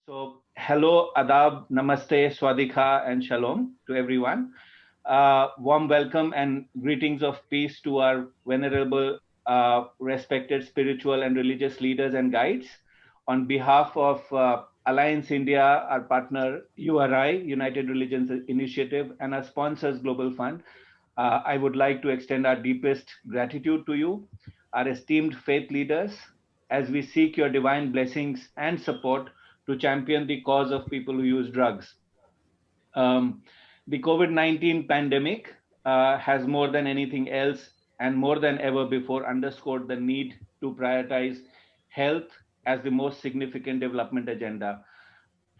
Hello, Adab, Namaste, Swadika, and Shalom to everyone. Warm welcome and greetings of peace to our venerable, respected spiritual and religious leaders and guides. On behalf of Alliance India, our partner URI, United Religions Initiative, and our sponsors, Global Fund, I would like to extend our deepest gratitude to you, our esteemed faith leaders, as we seek your divine blessings and support to champion the cause of people who use drugs. Um, the COVID-19 pandemic has more than anything else and more than ever before underscored the need to prioritize health as the most significant development agenda.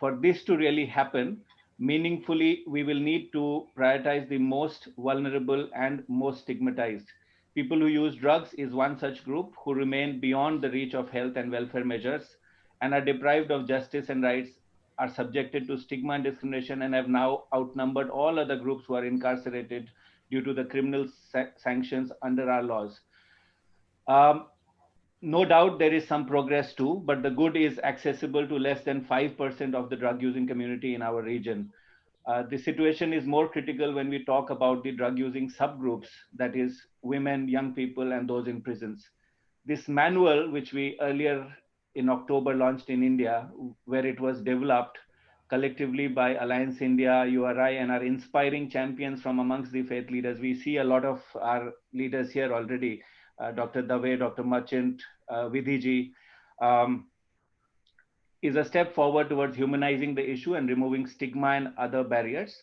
For this to really happen meaningfully, we will need to prioritize the most vulnerable and most stigmatized. People who use drugs is one such group who remain beyond the reach of health and welfare measures and are deprived of justice and rights, are subjected to stigma and discrimination, and have now outnumbered all other groups who are incarcerated due to the criminal sanctions under our laws. Um, no doubt there is some progress too, but the good is accessible to less than 5% of the drug using community in our region. The situation is more critical when we talk about the drug using subgroups, that is, women, young people, and those in prisons. This manual, which we earlier in October launched in India, where it was developed collectively by Alliance India, URI, and our inspiring champions from amongst the faith leaders. We see a lot of our leaders here already, Dr. Dave, Dr. Merchant, Vidhiji, um, is a step forward towards humanizing the issue and removing stigma and other barriers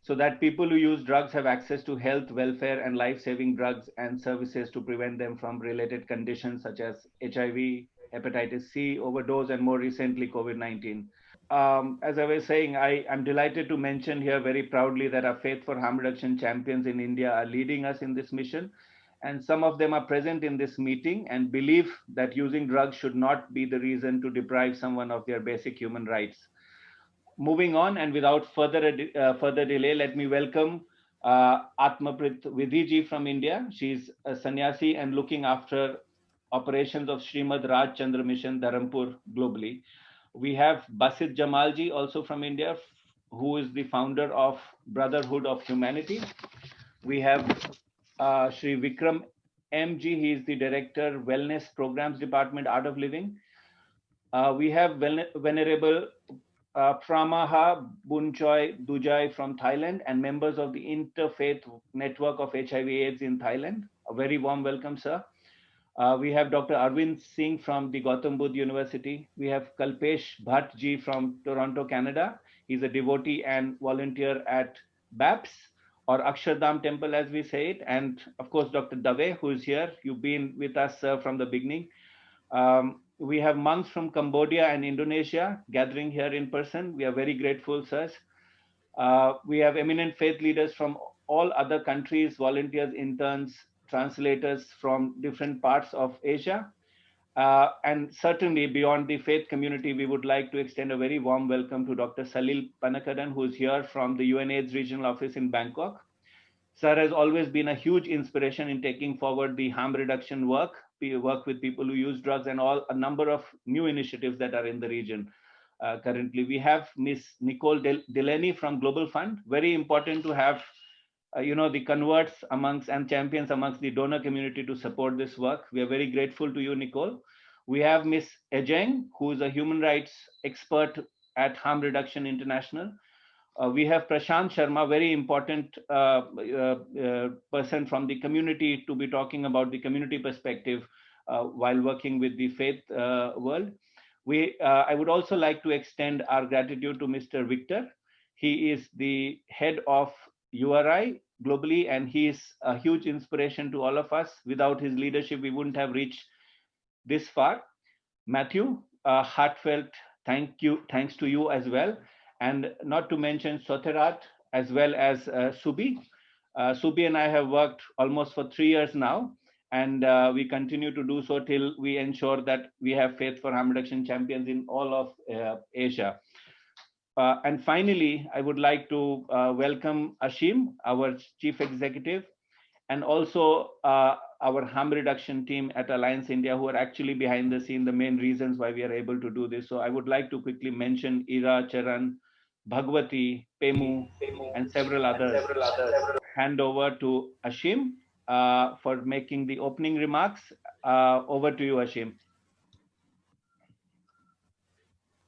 so that people who use drugs have access to health, welfare, and life-saving drugs and services to prevent them from related conditions such as HIV, hepatitis C, overdose, and more recently, COVID-19. As I was saying, I am delighted to mention here very proudly that our Faith for Harm Reduction champions in India are leading us in this mission. And some of them are present in this meeting and believe that using drugs should not be the reason to deprive someone of their basic human rights. Moving on, and without further delay, let me welcome Atmaprit Vidhiji from India. She's a sannyasi and looking after operations of Srimad Raj Chandra Mission, Dharampur, globally. We have Basit Jamalji, also from India, who is the founder of Brotherhood of Humanity. We have Shri Vikram MG. He is the director, Wellness Programs Department, Art of Living. We have Venerable Pramaha Bunchoy Dujai from Thailand and members of the Interfaith Network of HIV/AIDS in Thailand. A very warm welcome, sir. We have Dr. Arvind Singh from the Gautam Budh University. We have Kalpesh Bhatt ji from Toronto, Canada. He's a devotee and volunteer at BAPS or Akshardham Temple, as we say it. And of course, Dr. Dave, who is here. You've been with us from the beginning. We have monks from Cambodia and Indonesia gathering here in person. We are very grateful, sirs. We have eminent faith leaders from all other countries, volunteers, interns, translators from different parts of Asia. And certainly beyond the faith community, we would like to extend a very warm welcome to Dr. Salil Panakaran, who is here from the UNAIDS regional office in Bangkok. Sir has always been a huge inspiration in taking forward the harm reduction work with people who use drugs, and a number of new initiatives that are in the region. Currently, we have Miss Nicole Delaney from Global Fund. Very important to have, the converts amongst and champions amongst the donor community to support this work. We are very grateful to you, Nicole. We have Miss Ejeng, who is a human rights expert at Harm Reduction International. We have Prashant Sharma, very important person from the community to be talking about the community perspective while working with the faith world. I would also like to extend our gratitude to Mr. Victor. He is the head of URI globally, and he is a huge inspiration to all of us. Without his leadership, we wouldn't have reached this far. Matthew, heartfelt thanks to you as well. And not to mention Soterat as well as Subi. Subi and I have worked almost for 3 years now, and we continue to do so till we ensure that we have Faith for Harm Reduction champions in all of Asia. And finally, I would like to welcome Ashim, our chief executive, and also our harm reduction team at Alliance India, who are actually behind the scene, the main reasons why we are able to do this. So I would like to quickly mention Ira, Charan, Bhagwati, Pemu, and several others. Hand over to Ashim for making the opening remarks. Over to you, Ashim.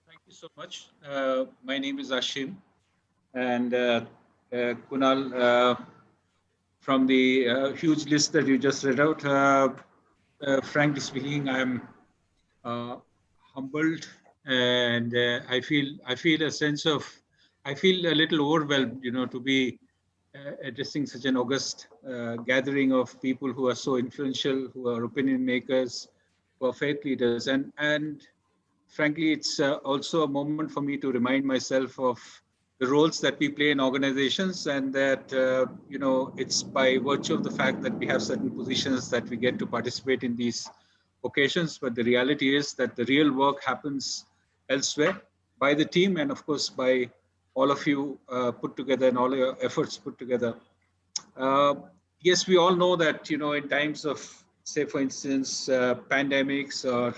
Thank you so much. My name is Ashim, and Kunal, from the huge list that you just read out, frankly speaking, I'm humbled, and I feel a sense of, I feel a little overwhelmed, to be addressing such an august gathering of people who are so influential, who are opinion makers, who are faith leaders, and frankly, it's also a moment for me to remind myself of the roles that we play in organizations, and that it's by virtue of the fact that we have certain positions that we get to participate in these occasions. But the reality is that the real work happens elsewhere by the team, and of course by all of you put together and all your efforts put together. Yes, we all know that, in times of, say, for instance, pandemics, or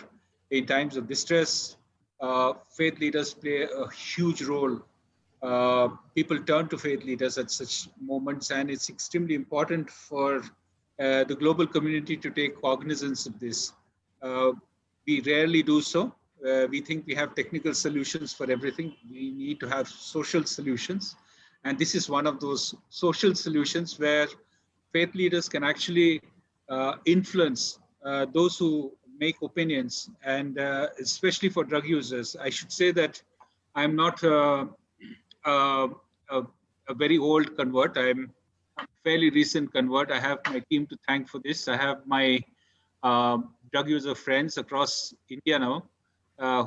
in times of distress, faith leaders play a huge role. People turn to faith leaders at such moments, and it's extremely important for the global community to take cognizance of this. We rarely do so. We think we have technical solutions for everything. We need to have social solutions. And this is one of those social solutions where faith leaders can actually influence those who make opinions, and especially for drug users. I should say that I'm not uh, a, a very old convert. I'm a fairly recent convert. I have my team to thank for this. I have my drug user friends across India now,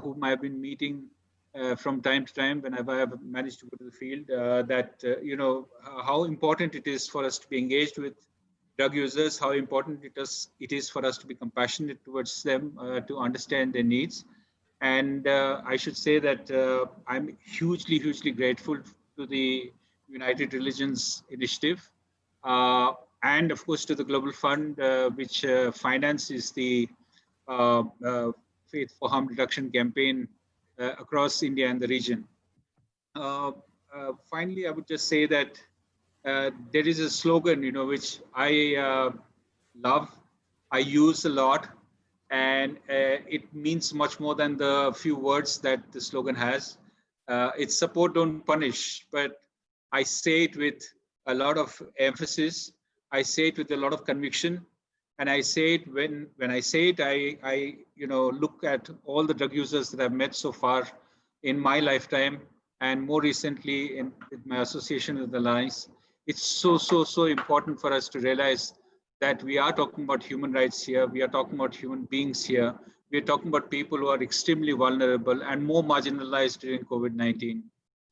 whom I've been meeting from time to time whenever I've managed to go to the field, how important it is for us to be engaged with drug users, how important it is for us to be compassionate towards them, to understand their needs. And I should say that I'm hugely, hugely grateful to the United Religions Initiative, and of course to the Global Fund, which finances the Faith for Harm Reduction campaign across India and the region. Finally, I would just say that there is a slogan, which I love, I use a lot, and it means much more than the few words that the slogan has. It's support, don't punish, but I say it with a lot of emphasis. I say it with a lot of conviction, and I say it when I say it, I look at all the drug users that I've met so far in my lifetime, and more recently with my association with the Alliance. It's so important for us to realize that we are talking about human rights here. We are talking about human beings here. We are talking about people who are extremely vulnerable and more marginalized during COVID-19.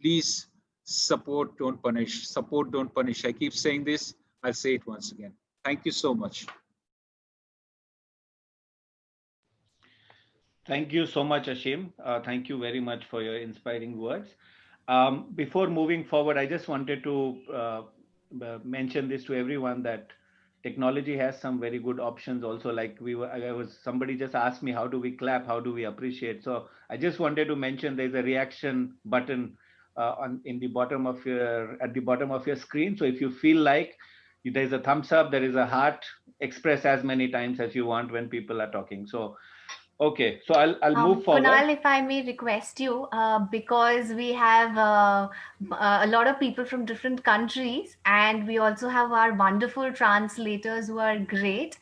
Please support, don't punish. Support, don't punish. I keep saying this. I'll say it once again. Thank you so much. Thank you so much, Ashim. Thank you very much for your inspiring words. Before moving forward, I just wanted to mention this to everyone, that technology has some very good options also. Like somebody just asked me, how do we clap? How do we appreciate? So I just wanted to mention there's a reaction button at the bottom of your screen. So if you feel like there's a thumbs up, there is a heart, express as many times as you want when people are talking. So okay, so I'll move forward. Kunal, if I may request you, because we have a lot of people from different countries, and we also have our wonderful translators who are great.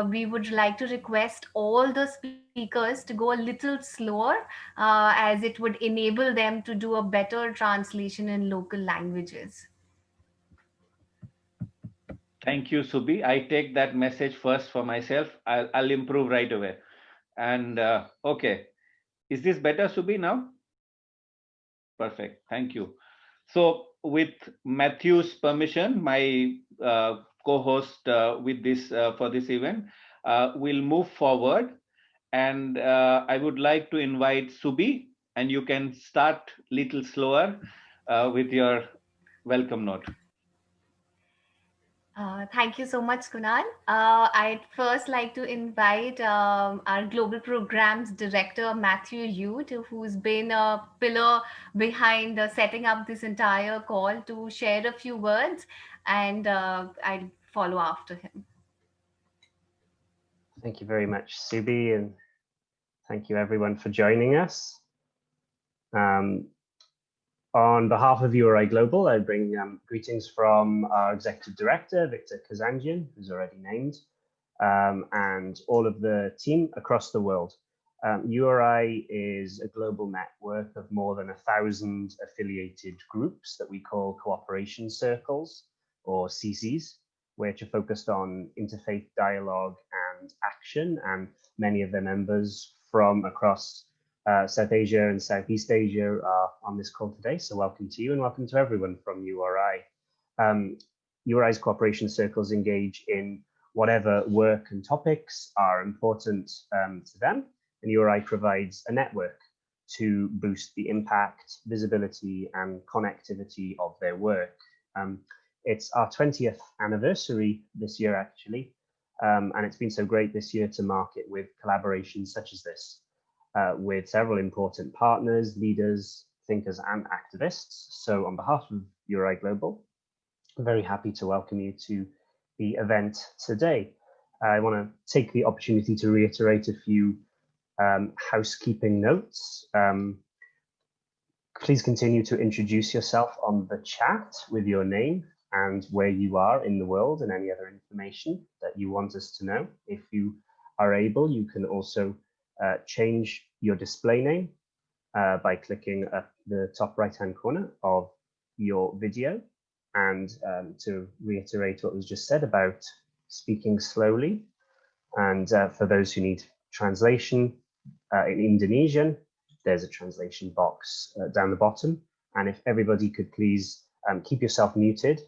We would like to request all the speakers to go a little slower, as it would enable them to do a better translation in local languages. Thank you, Subi. I take that message first for myself. I'll improve right away. And okay, is this better, Subi, now? Perfect. Thank you. So with Matthew's permission, my co-host with this for this event, we'll move forward. And I would like to invite Subi, and you can start little slower with your welcome note. Thank you so much, Kunal. I'd first like to invite our global programs director, Matthew Ute, who's been a pillar behind setting up this entire call, to share a few words, and I'll follow after him. Thank you very much, Subi, and thank you everyone for joining us. On behalf of URI Global, I bring greetings from our Executive Director, Victor Kazanjian, who's already named, and all of the team across the world. URI is a global network of more than 1,000 affiliated groups that we call cooperation circles, or CCs, which are focused on interfaith dialogue and action, and many of their members from across South Asia and Southeast Asia are on this call today. So welcome to you and welcome to everyone from URI. URI's cooperation circles engage in whatever work and topics are important to them, and URI provides a network to boost the impact, visibility, and connectivity of their work. It's our 20th anniversary this year, actually, and it's been so great this year to mark it with collaborations such as this, with several important partners, leaders, thinkers, and activists. So on behalf of URI Global, I'm very happy to welcome you to the event today. I want to take the opportunity to reiterate a few housekeeping notes. Please continue to introduce yourself on the chat with your name and where you are in the world and any other information that you want us to know. If you are able, you can also change your display name by clicking at the top right-hand corner of your video. And to reiterate what was just said about speaking slowly, and for those who need translation in Indonesian, there's a translation box down the bottom. And if everybody could please keep yourself muted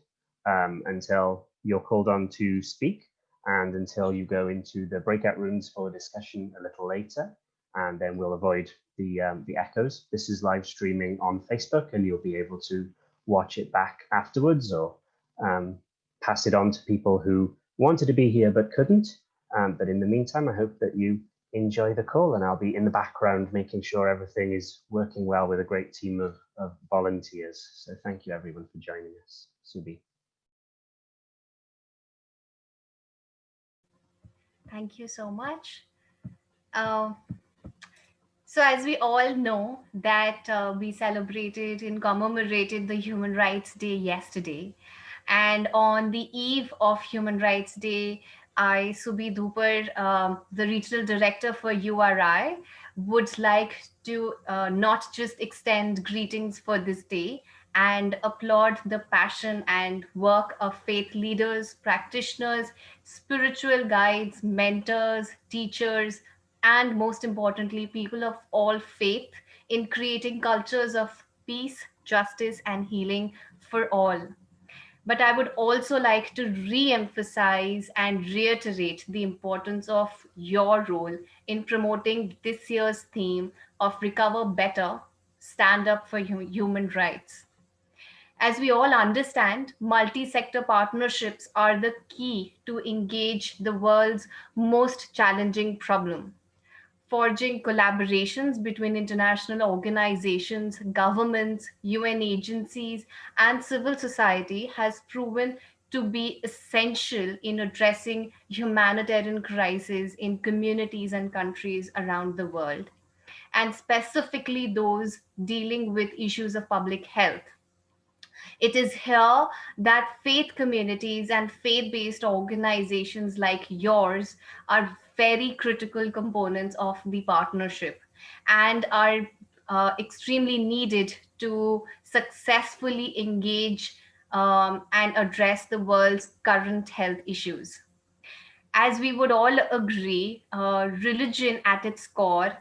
until you're called on to speak, and until you go into the breakout rooms for discussion a little later, and then we'll avoid the echoes. This is live streaming on Facebook, and you'll be able to watch it back afterwards, or pass it on to people who wanted to be here but couldn't. But in the meantime, I hope that you enjoy the call, and I'll be in the background making sure everything is working well with a great team of volunteers. So thank you everyone for joining us. Subi. Thank you so much. Uh, So, as we all know, that we celebrated and commemorated the Human Rights Day yesterday. And on the eve of Human Rights Day, I, Subi Dhupar, the regional director for URI, would like to not just extend greetings for this day and applaud the passion and work of faith leaders, practitioners, spiritual guides, mentors, teachers, and most importantly, people of all faith in creating cultures of peace, justice, and healing for all. But I would also like to re emphasize and reiterate the importance of your role in promoting this year's theme of Recover Better, Stand Up for Human Rights. As we all understand, multi sector partnerships are the key to engage the world's most challenging problem. Forging collaborations between international organizations, governments, UN agencies, and civil society has proven to be essential in addressing humanitarian crises in communities and countries around the world, and specifically those dealing with issues of public health. It is here that faith communities and faith based organizations like yours are very critical components of the partnership and are extremely needed to successfully engage and address the world's current health issues. As we would all agree, religion at its core,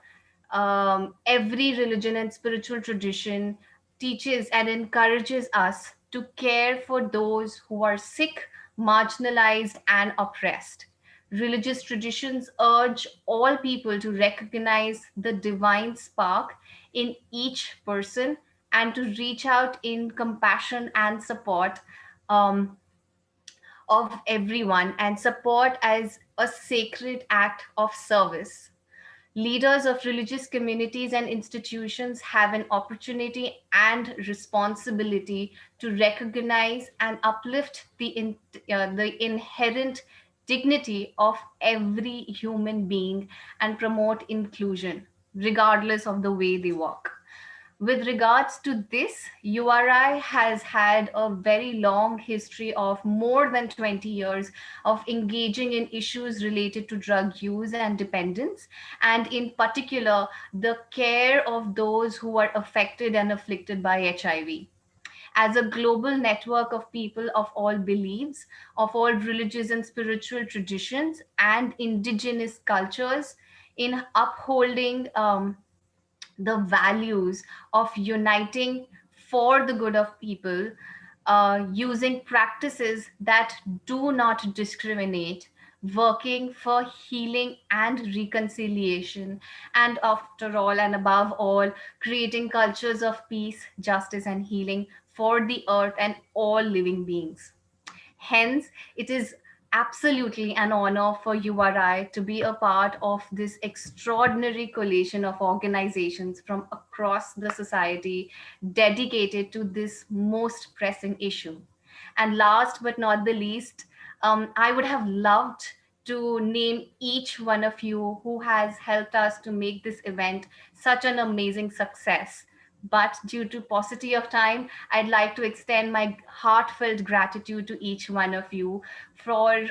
every religion and spiritual tradition teaches and encourages us to care for those who are sick, marginalized, and oppressed. Religious traditions urge all people to recognize the divine spark in each person and to reach out in compassion and support, um, of everyone and support as a sacred act of service. Leaders of religious communities and institutions have an opportunity and responsibility to recognize and uplift the inherent dignity of every human being and promote inclusion, regardless of the way they walk. With regards to this, URI has had a very long history of more than 20 years of engaging in issues related to drug use and dependence, and in particular, the care of those who are affected and afflicted by HIV. As a global network of people of all beliefs, of all religious and spiritual traditions, and indigenous cultures, in upholding the values of uniting for the good of people, using practices that do not discriminate, working for healing and reconciliation, and after all and above all, creating cultures of peace, justice, and healing for the earth and all living beings. Hence, it is absolutely an honor for URI to be a part of this extraordinary coalition of organizations from across the society dedicated to this most pressing issue. And last but not the least, I would have loved to name each one of you who has helped us to make this event such an amazing success. But due to paucity of time, I'd like to extend my heartfelt gratitude to each one of you for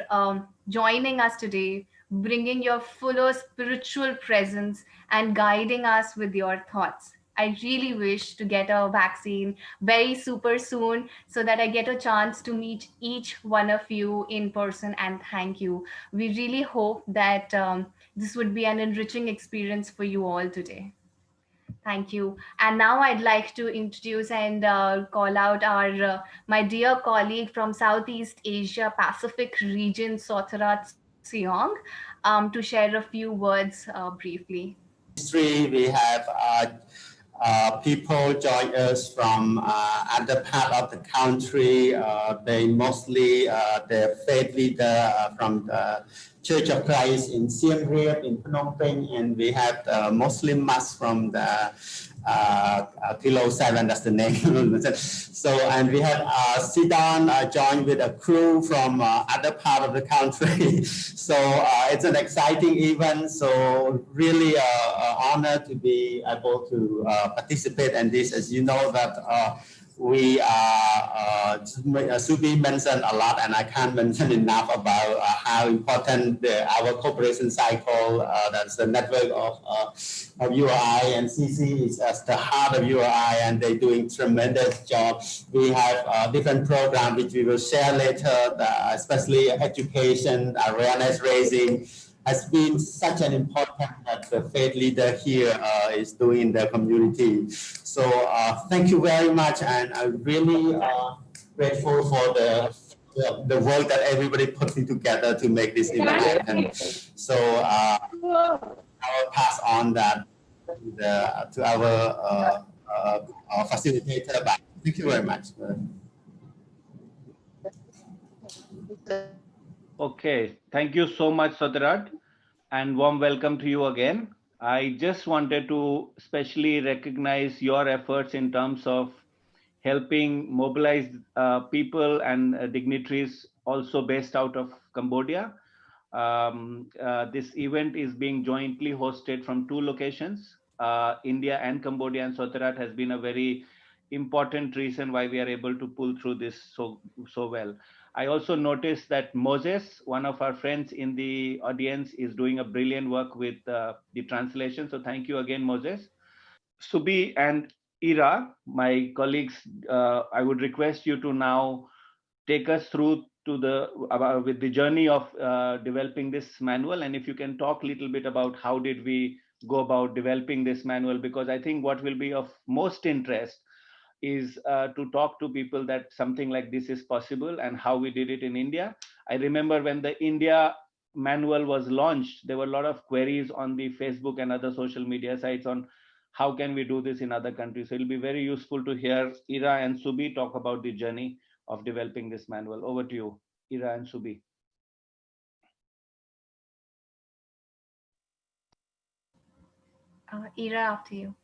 joining us today, bringing your fuller spiritual presence, and guiding us with your thoughts. I really wish to get a vaccine very super soon so that I get a chance to meet each one of you in person and thank you. We really hope that this would be an enriching experience for you all today. Thank you. And now I'd like to introduce and call out our my dear colleague from Southeast Asia Pacific region, Sotarat Siong, to share a few words briefly. History, we have people join us from other part of the country. They mostly the faith leader from the Church of Christ in Siem Reap, in Phnom Penh, and we have the Muslim mosque from the Kilo 7, that's the name. So, and we had Sidon joined with a crew from other part of the country. So it's an exciting event. So really honored to be able to participate in this. As you know that we Subi mentioned a lot, and I can't mention enough about how important our cooperation cycle, that's the network of URI, and CC is as the heart of URI, and they're doing tremendous job. We have different programs which we will share later, especially education, awareness raising, has been such an important that the faith leader here is doing in the community. So thank you very much, and I'm really grateful for the work that everybody putting together to make this event happen. So I will pass on that to our facilitator. But thank you very much. Okay, thank you so much, Sotarat, and warm welcome to you again. I just wanted to specially recognize your efforts in terms of helping mobilize people and dignitaries also based out of Cambodia. This event is being jointly hosted from two locations, India and Cambodia, and Sotarat has been a very important reason why we are able to pull through this so well. I also noticed that Moses, one of our friends in the audience, is doing a brilliant work with the translation. So thank you again, Moses. Subi and Ira, my colleagues, I would request you to now take us through to with the journey of developing this manual, and if you can talk a little bit about how did we go about developing this manual, because I think what will be of most interest is to talk to people that something like this is possible and how we did it in India. I remember when the India manual was launched, there were a lot of queries on the Facebook and other social media sites on how can we do this in other countries. So it'll be very useful to hear Ira and Subi talk about the journey of developing this manual. Over to you. Ira and Subi. Ira, after you.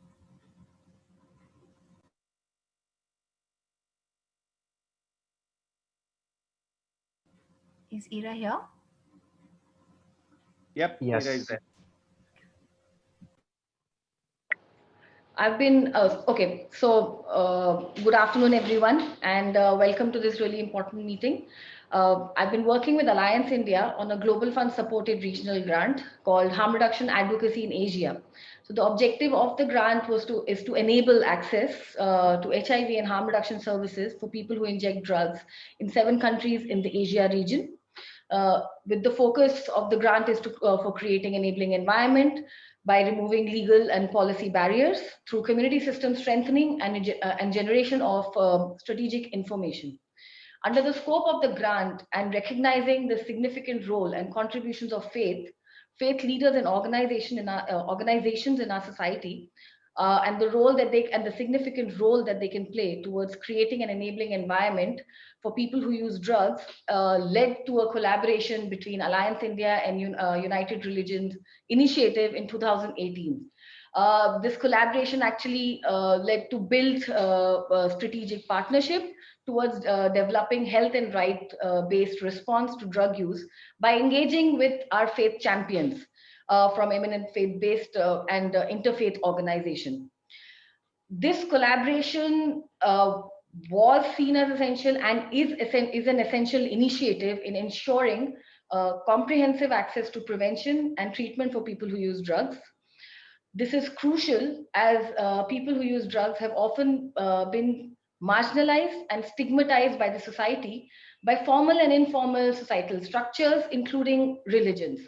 Is Ira here? Yep, Yes. Ira is there. I've been, okay, so good afternoon, everyone, and welcome to this really important meeting. I've been working with Alliance India on a Global Fund supported regional grant called Harm Reduction Advocacy in Asia. So the objective of the grant is to enable access to HIV and harm reduction services for people who inject drugs in 7 countries in the Asia region. With the focus of the grant is for creating enabling environment by removing legal and policy barriers through community system strengthening and generation of strategic information. Under the scope of the grant and recognizing the significant role and contributions of faith leaders and organizations in our society, and the significant role that they can play towards creating an enabling environment for people who use drugs, led to a collaboration between Alliance India and United Religions Initiative in 2018. This collaboration actually led to build a strategic partnership towards developing health and right-based response to drug use by engaging with our faith champions from eminent faith-based and interfaith organization. This collaboration was seen as essential and is an essential initiative in ensuring comprehensive access to prevention and treatment for people who use drugs. This is crucial as people who use drugs have often been marginalized and stigmatized by the society by formal and informal societal structures, including religions.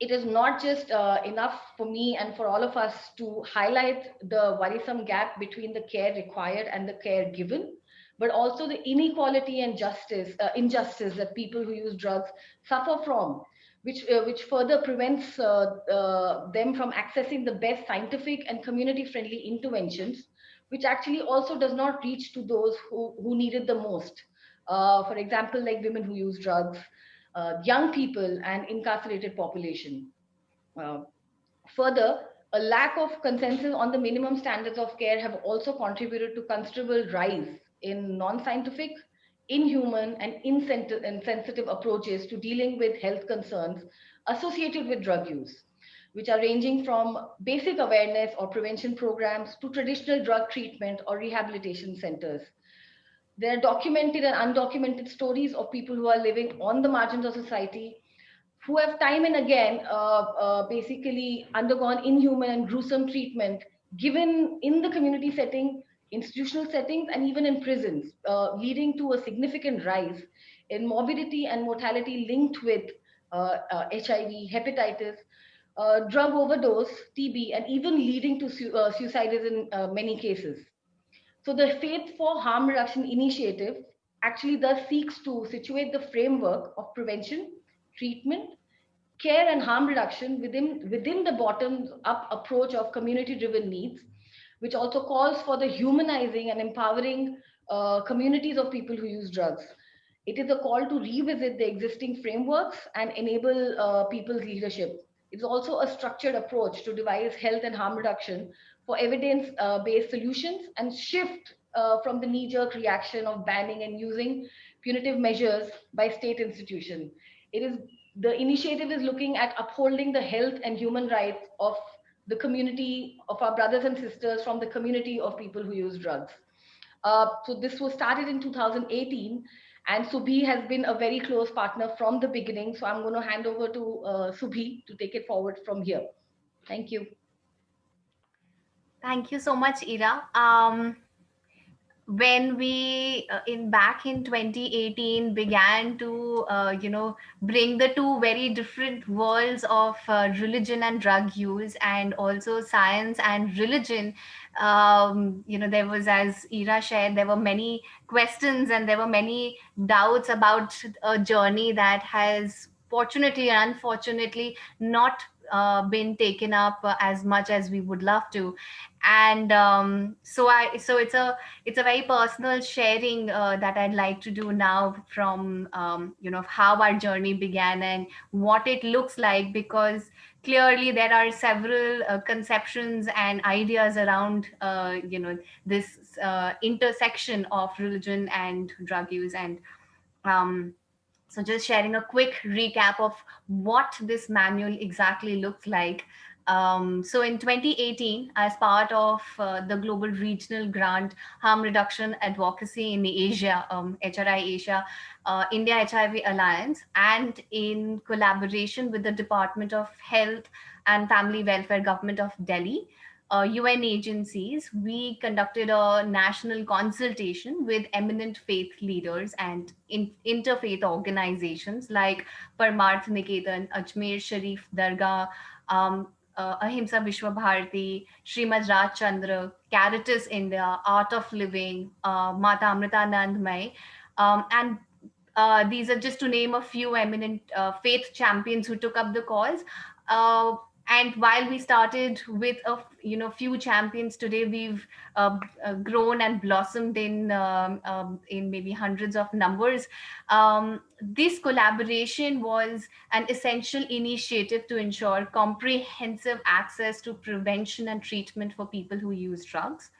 It is not just enough for me and for all of us to highlight the worrisome gap between the care required and the care given, but also the inequality and injustice that people who use drugs suffer from, which further prevents them from accessing the best scientific and community-friendly interventions, which actually also does not reach to those who need it the most. For example, like women who use drugs, young people, and incarcerated population. Further, a lack of consensus on the minimum standards of care have also contributed to considerable rise in non-scientific, inhuman, and insensitive approaches to dealing with health concerns associated with drug use, which are ranging from basic awareness or prevention programs to traditional drug treatment or rehabilitation centers. There are documented and undocumented stories of people who are living on the margins of society, who have time and again basically undergone inhuman and gruesome treatment given in the community setting, institutional settings, and even in prisons, leading to a significant rise in morbidity and mortality linked with HIV, hepatitis, drug overdose, TB, and even leading to suicide in many cases. So the Faith for Harm Reduction initiative actually thus seeks to situate the framework of prevention, treatment, care, and harm reduction within the bottom-up approach of community-driven needs, which also calls for the humanizing and empowering communities of people who use drugs. It is a call to revisit the existing frameworks and enable people's leadership. It's also a structured approach to devise health and harm reduction for evidence-based solutions and shift from the knee-jerk reaction of banning and using punitive measures by state institutions. The initiative is looking at upholding the health and human rights of the community, of our brothers and sisters from the community of people who use drugs. So this was started in 2018, and Subhi has been a very close partner from the beginning. So I'm going to hand over to Subhi to take it forward from here. Thank you. Thank you so much, Ira. When we back in 2018 began to bring the two very different worlds of religion and drug use, and also science and religion, there was, as Ira shared, there were many questions and there were many doubts about a journey that has fortunately and unfortunately not been taken up as much as we would love to. And so it's a very personal sharing that I'd like to do now, from how our journey began and what it looks like, because clearly there are several conceptions and ideas around this intersection of religion and drug use. And um, so, just sharing a quick recap of what this manual exactly looks like. So, in 2018, as part of the Global Regional Grant Harm Reduction Advocacy in Asia, HRI Asia, India HIV Alliance, and in collaboration with the Department of Health and Family Welfare, Government of Delhi, UN agencies, we conducted a national consultation with eminent faith leaders and interfaith organizations like Parmarth Niketan, Ajmer Sharif Dargah, Ahimsa Vishwa Bharati, Srimad Raj Chandra, Caritas India, Art of Living, Mata Amritanand Mai, and these are just to name a few eminent faith champions who took up the cause. Uh, and while we started with few champions, today we've grown and blossomed in maybe hundreds of numbers. This collaboration was an essential initiative to ensure comprehensive access to prevention and treatment for people who use drugs.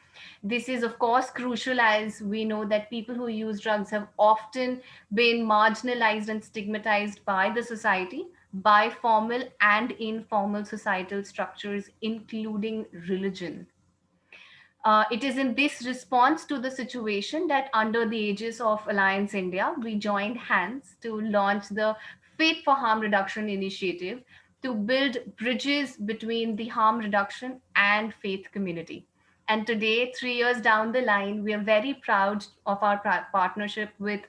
This is, of course, crucial, as we know that people who use drugs have often been marginalized and stigmatized by the society, by formal and informal societal structures, including religion. It is in this response to the situation that, under the aegis of Alliance India, we joined hands to launch the Faith for Harm Reduction initiative to build bridges between the harm reduction and faith community. And today, 3 years down the line, we are very proud of our partnership with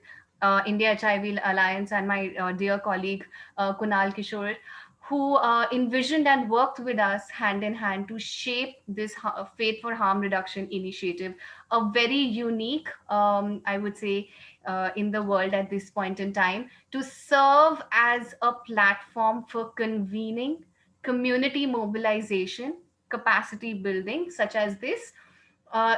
India HIV Alliance and my dear colleague Kunal Kishore, who envisioned and worked with us hand in hand to shape this Faith for Harm Reduction initiative, a very unique, I would say, in the world at this point in time, to serve as a platform for convening community mobilization, capacity building, such as this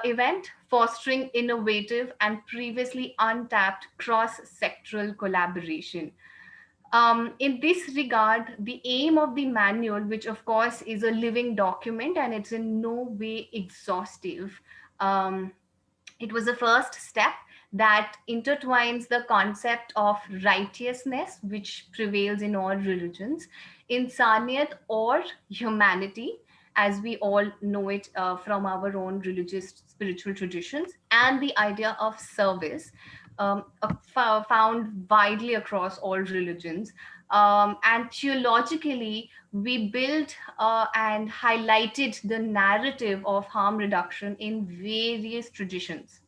event, fostering innovative and previously untapped cross sectoral collaboration. In this regard, the aim of the manual, which of course is a living document and it's in no way exhaustive, um, it was the first step that intertwines the concept of righteousness, which prevails in all religions, insaniyat or humanity, as we all know it from our own religious spiritual traditions, and the idea of service, found widely across all religions. And theologically, we built and highlighted the narrative of harm reduction in various traditions.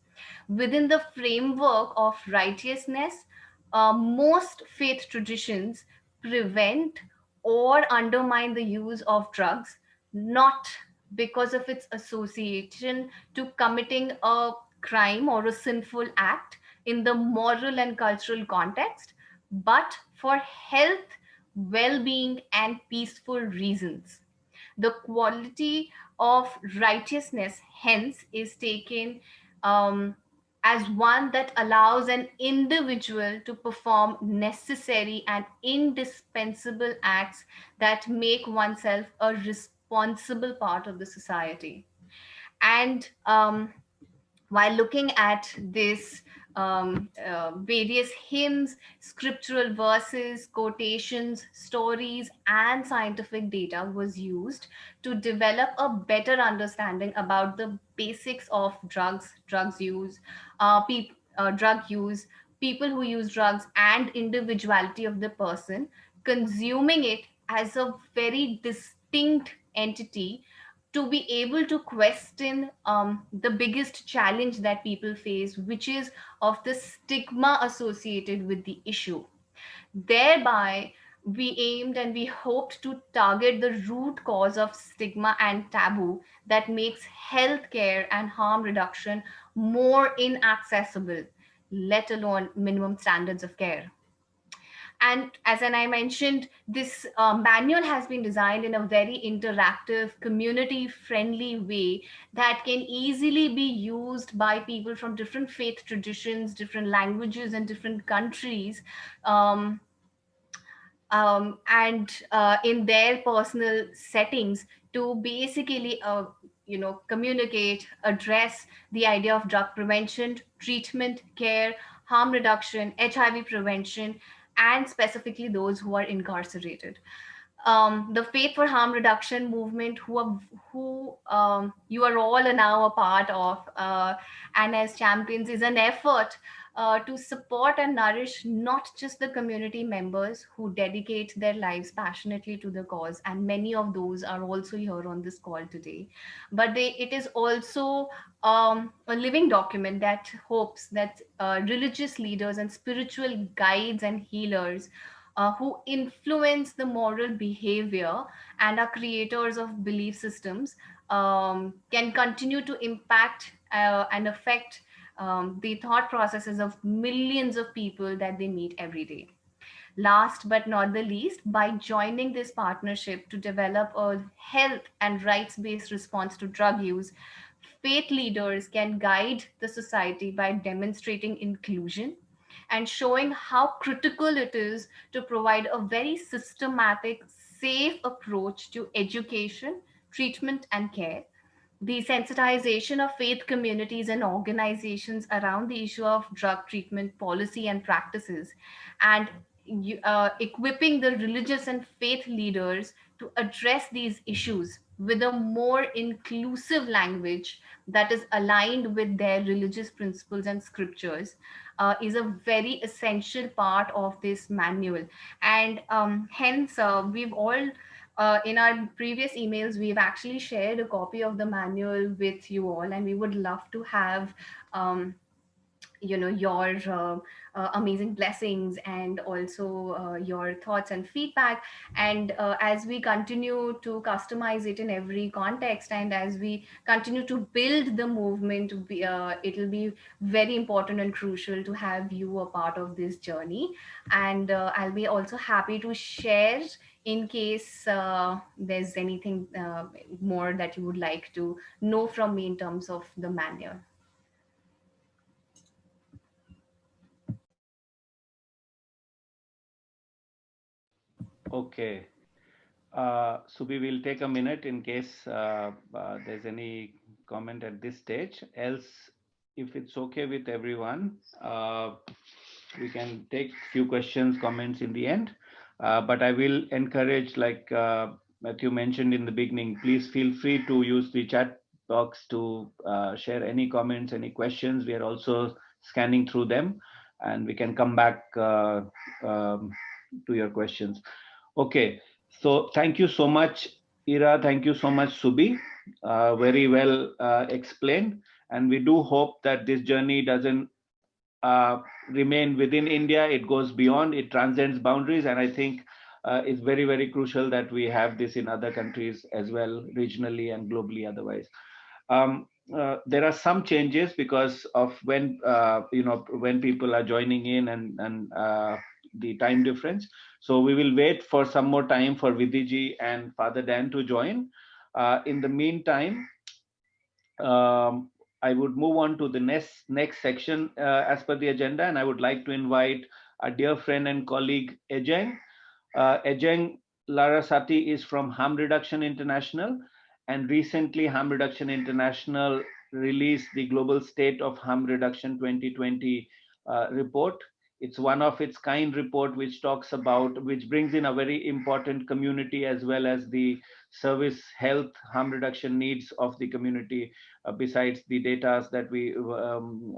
Within the framework of righteousness, most faith traditions prevent or undermine the use of drugs, not because of its association to committing a crime or a sinful act in the moral and cultural context, but for health, well being, and peaceful reasons. The quality of righteousness, hence, is taken um, as one that allows an individual to perform necessary and indispensable acts that make oneself a responsible part of the society. And while looking at this, various hymns, scriptural verses, quotations, stories, and scientific data was used to develop a better understanding about the basics of drugs use, drug use, people who use drugs, and individuality of the person consuming it as a very distinct entity, to be able to question the biggest challenge that people face, which is of the stigma associated with the issue. Thereby, we aimed and we hoped to target the root cause of stigma and taboo that makes healthcare and harm reduction more inaccessible, let alone minimum standards of care. And as I mentioned, this manual has been designed in a very interactive, community-friendly way that can easily be used by people from different faith traditions, different languages, and different countries. Um, and in their personal settings to basically communicate, address the idea of drug prevention, treatment, care, harm reduction, HIV prevention, and specifically those who are incarcerated. The Faith for Harm Reduction movement, who you are all now a part of, and as champions, is an effort to support and nourish not just the community members who dedicate their lives passionately to the cause, and many of those are also here on this call today, but it is also a living document that hopes that religious leaders and spiritual guides and healers who influence the moral behavior and are creators of belief systems can continue to impact and affect the thought processes of millions of people that they meet every day. Last but not the least, by joining this partnership to develop a health and rights based response to drug use, faith leaders can guide the society by demonstrating inclusion and showing how critical it is to provide a very systematic, safe approach to education, treatment, and care. The sensitization of faith communities and organizations around the issue of drug treatment policy and practices, and equipping the religious and faith leaders to address these issues with a more inclusive language that is aligned with their religious principles and scriptures is a very essential part of this manual. And hence, we've all in our previous emails, we've actually shared a copy of the manual with you all, and we would love to have your amazing blessings and also your thoughts and feedback. And as we continue to customize it in every context, and as we continue to build the movement, it'll be very important and crucial to have you a part of this journey. And I'll be also happy to share in case there's anything more that you would like to know from me in terms of the manual. Okay. Subi, will take a minute in case there's any comment at this stage. Else, if it's okay with everyone, we can take few questions, comments in the end. But I will encourage, like Matthew mentioned in the beginning, please feel free to use the chat box to share any comments, any questions. We are also scanning through them, and we can come back to your questions. Okay, so thank you so much, Ira. Thank you so much, Subi. Very well explained. And we do hope that this journey doesn't remain within India. It goes beyond, it transcends boundaries. And I think it's very, very crucial that we have this in other countries as well, regionally and globally otherwise. There are some changes because of when when people are joining in and the time difference. So we will wait for some more time for Vidiji and Father Dan to join. In the meantime, I would move on to the next section as per the agenda, and I would like to invite our dear friend and colleague Ejeng. Ejeng Larasati is from Harm Reduction International, and recently Harm Reduction International released the Global State of Harm Reduction 2020 report. It's one of its kind report which talks about, which brings in a very important community as well as the service, health, harm reduction needs of the community, besides the data that we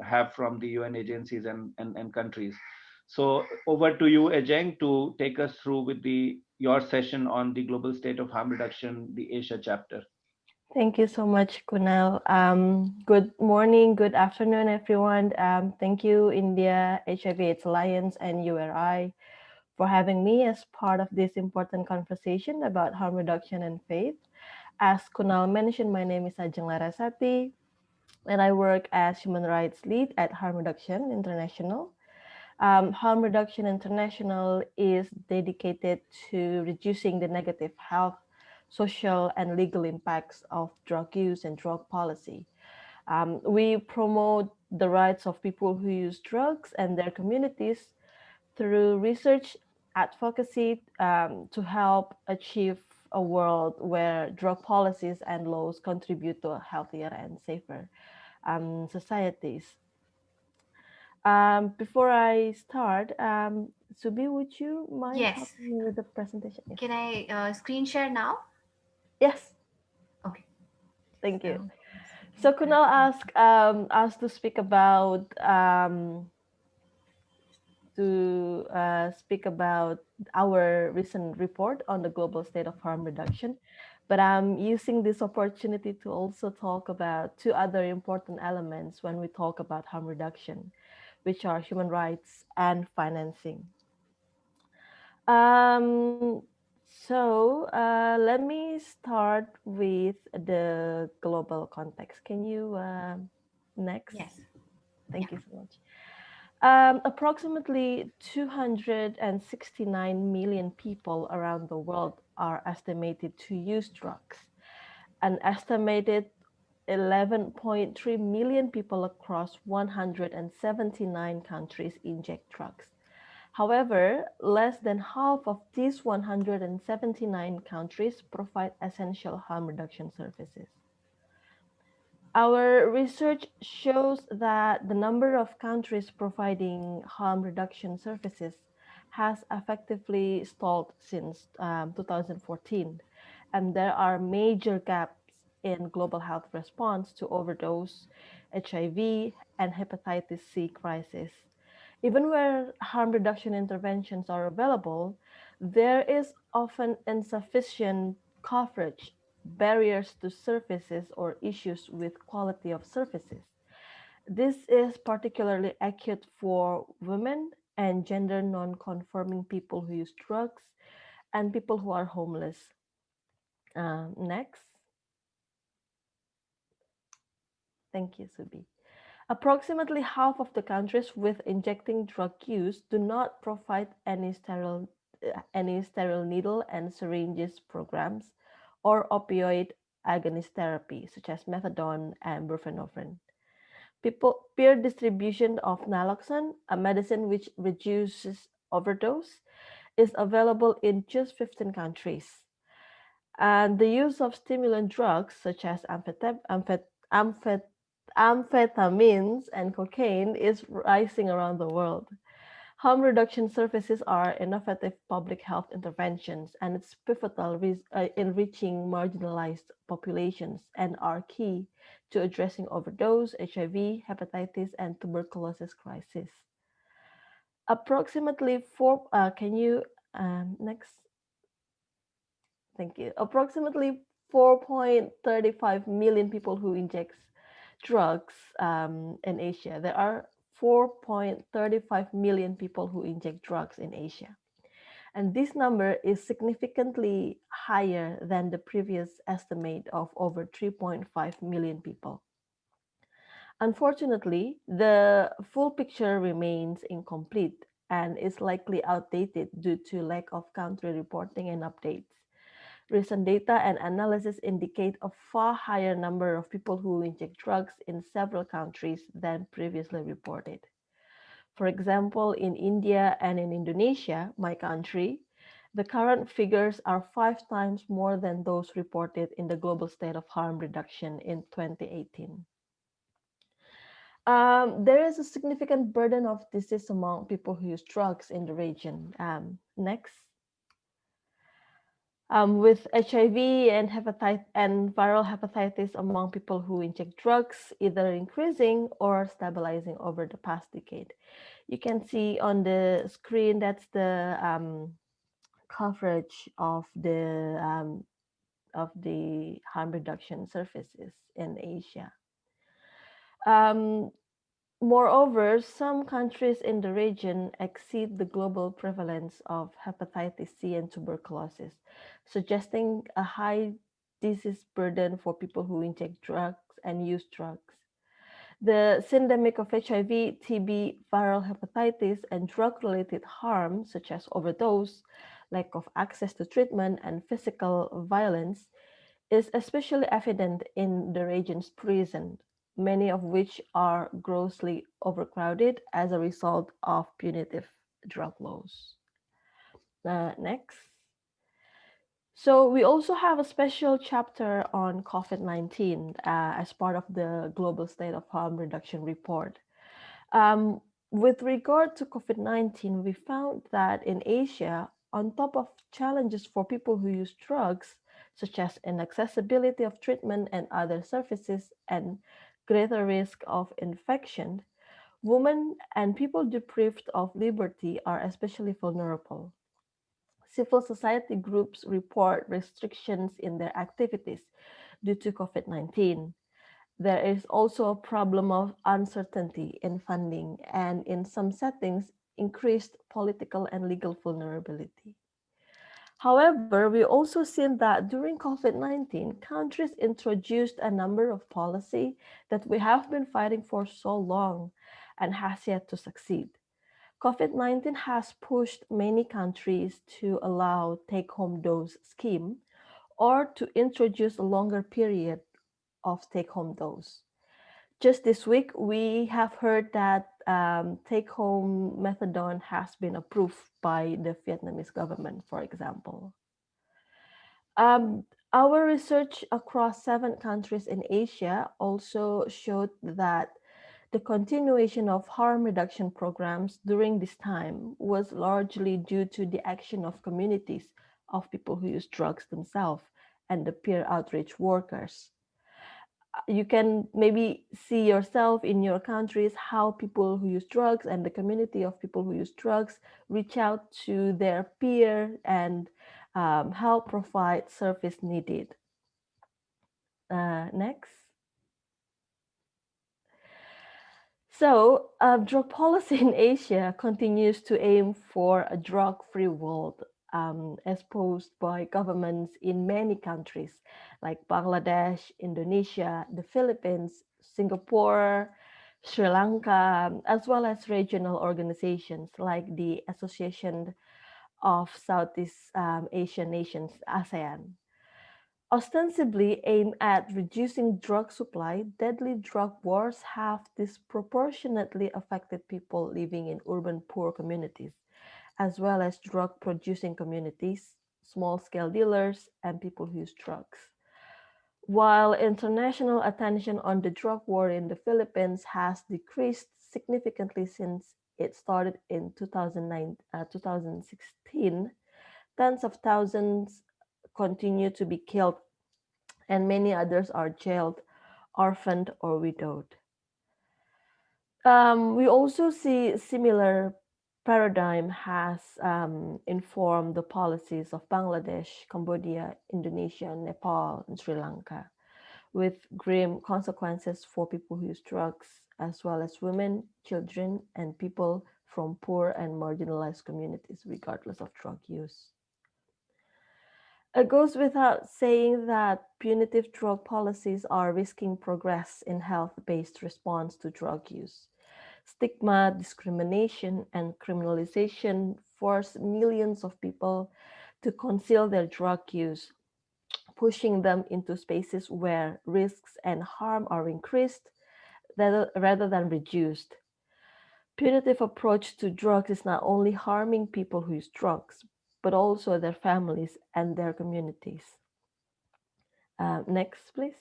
have from the UN agencies and countries. So over to you, Ejeng, to take us through with your session on the Global State of Harm Reduction, the Asia chapter. Thank you so much, Kunal. Good morning, good afternoon, everyone. Thank you, India, HIV/AIDS Alliance, and URI for having me as part of this important conversation about harm reduction and faith. As Kunal mentioned, my name is Ajeng Larasati, and I work as Human Rights Lead at Harm Reduction International. Harm Reduction International is dedicated to reducing the negative health, social, and legal impacts of drug use and drug policy. We promote the rights of people who use drugs and their communities through research advocacy to help achieve a world where drug policies and laws contribute to a healthier and safer societies. Before I start, Subi, would you mind Yes. helping me with the presentation? Yes. Can I screen share now? Yes, Okay. thank you. So, So Kunal asked us to speak about our recent report on the global state of harm reduction, but I'm using this opportunity to also talk about two other important elements when we talk about harm reduction, which are human rights and financing. Um, let me start with the global context. Can you next? yes. Thank Yeah. you so much. Approximately 269 million people around the world are estimated to use drugs. An estimated 11.3 million people across 179 countries inject drugs. However, less than half of these 179 countries provide essential harm reduction services. Our research shows that the number of countries providing harm reduction services has effectively stalled since 2014, and there are major gaps in global health response to overdose, HIV, and hepatitis C crisis. Even where harm reduction interventions are available, there is often insufficient coverage, barriers to services, or issues with quality of services. This is particularly acute for women and gender non-conforming people who use drugs and people who are homeless. Next. Thank you, Subi. Approximately half of the countries with injecting drug use do not provide any sterile needle and syringes programs or opioid agonist therapy, such as methadone and buprenorphine. Peer distribution of naloxone, a medicine which reduces overdose, is available in just 15 countries. And the use of stimulant drugs such as amphetamines and cocaine is rising around the world. Harm reduction services are innovative public health interventions, and it's pivotal in reaching marginalized populations and are key to addressing overdose, HIV, hepatitis, and tuberculosis crisis. Approximately four. Can you next? Thank you. Approximately 4.35 million people who inject drugs in Asia. There are 4.35 million people who inject drugs in Asia. And this number is significantly higher than the previous estimate of over 3.5 million people. Unfortunately, the full picture remains incomplete and is likely outdated due to lack of country reporting and updates. Recent data and analysis indicate a far higher number of people who inject drugs in several countries than previously reported. For example, in India and in Indonesia, my country, the current figures are 5 times more than those reported in the Global State of Harm Reduction in 2018. There is a significant burden of disease among people who use drugs in the region. Next. With HIV and viral hepatitis among people who inject drugs, either increasing or stabilizing over the past decade. You can see on the screen that's the coverage of the harm reduction services in Asia. Moreover, some countries in the region exceed the global prevalence of hepatitis C and tuberculosis, suggesting a high disease burden for people who inject drugs and use drugs. The syndemic of HIV, TB, viral hepatitis, and drug-related harm, such as overdose, lack of access to treatment, and physical violence, is especially evident in the region's prisons, many of which are grossly overcrowded as a result of punitive drug laws. Next. So we also have a special chapter on COVID-19 as part of the Global State of Harm Reduction Report. Um, with regard to COVID-19, we found that in Asia, on top of challenges for people who use drugs, such as inaccessibility of treatment and other services and greater risk of infection, women and people deprived of liberty are especially vulnerable. Civil society groups report restrictions in their activities due to COVID-19. There is also a problem of uncertainty in funding and, in some settings, increased political and legal vulnerability. However, we also seen that during COVID-19, countries introduced a number of policies that we have been fighting for so long and has yet to succeed. COVID-19 has pushed many countries to allow take-home dose scheme or to introduce a longer period of take-home dose. Just this week, we have heard that take-home methadone has been approved by the Vietnamese government, for example. Our research across 7 countries in Asia also showed that the continuation of harm reduction programs during this time was largely due to the action of communities of people who use drugs themselves and the peer outreach workers. You can maybe see yourself in your countries how people who use drugs and the community of people who use drugs reach out to their peer and help provide service needed. Next. So, drug policy in Asia continues to aim for a drug-free world, as posed by governments in many countries like Bangladesh, Indonesia, the Philippines, Singapore, Sri Lanka, as well as regional organizations like the Association of Southeast Asian Nations, ASEAN. Ostensibly aimed at reducing drug supply, deadly drug wars have disproportionately affected people living in urban poor communities, as well as drug producing communities, small scale dealers, and people who use drugs. While international attention on the drug war in the Philippines has decreased significantly since it started in 2016, tens of thousands continue to be killed and many others are jailed, orphaned, or widowed. We also see similar paradigm has informed the policies of Bangladesh, Cambodia, Indonesia, Nepal, and Sri Lanka, with grim consequences for people who use drugs, as well as women, children, and people from poor and marginalized communities, regardless of drug use. It goes without saying that punitive drug policies are risking progress in health-based response to drug use. Stigma, discrimination, and criminalization force millions of people to conceal their drug use, pushing them into spaces where risks and harm are increased rather than reduced. Punitive approach to drugs is not only harming people who use drugs, but also their families and their communities. Next, please.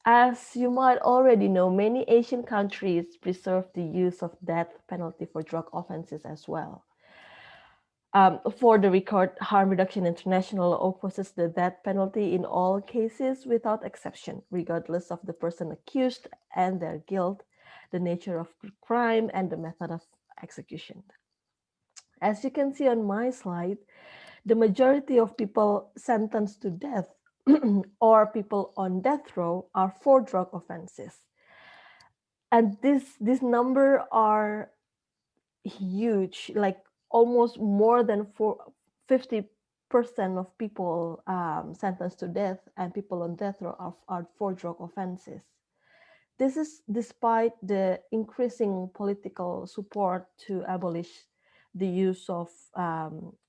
As you might already know, many Asian countries preserve the use of death penalty for drug offenses as well. For the record, Harm Reduction International opposes the death penalty in all cases without exception, regardless of the person accused and their guilt, the nature of the crime, and the method of execution. As you can see on my slide, the majority of people sentenced to death or people on death row are for drug offenses. And this number are huge, like almost more than 50% of people sentenced to death and people on death row are for drug offenses. This is despite the increasing political support to abolish the use of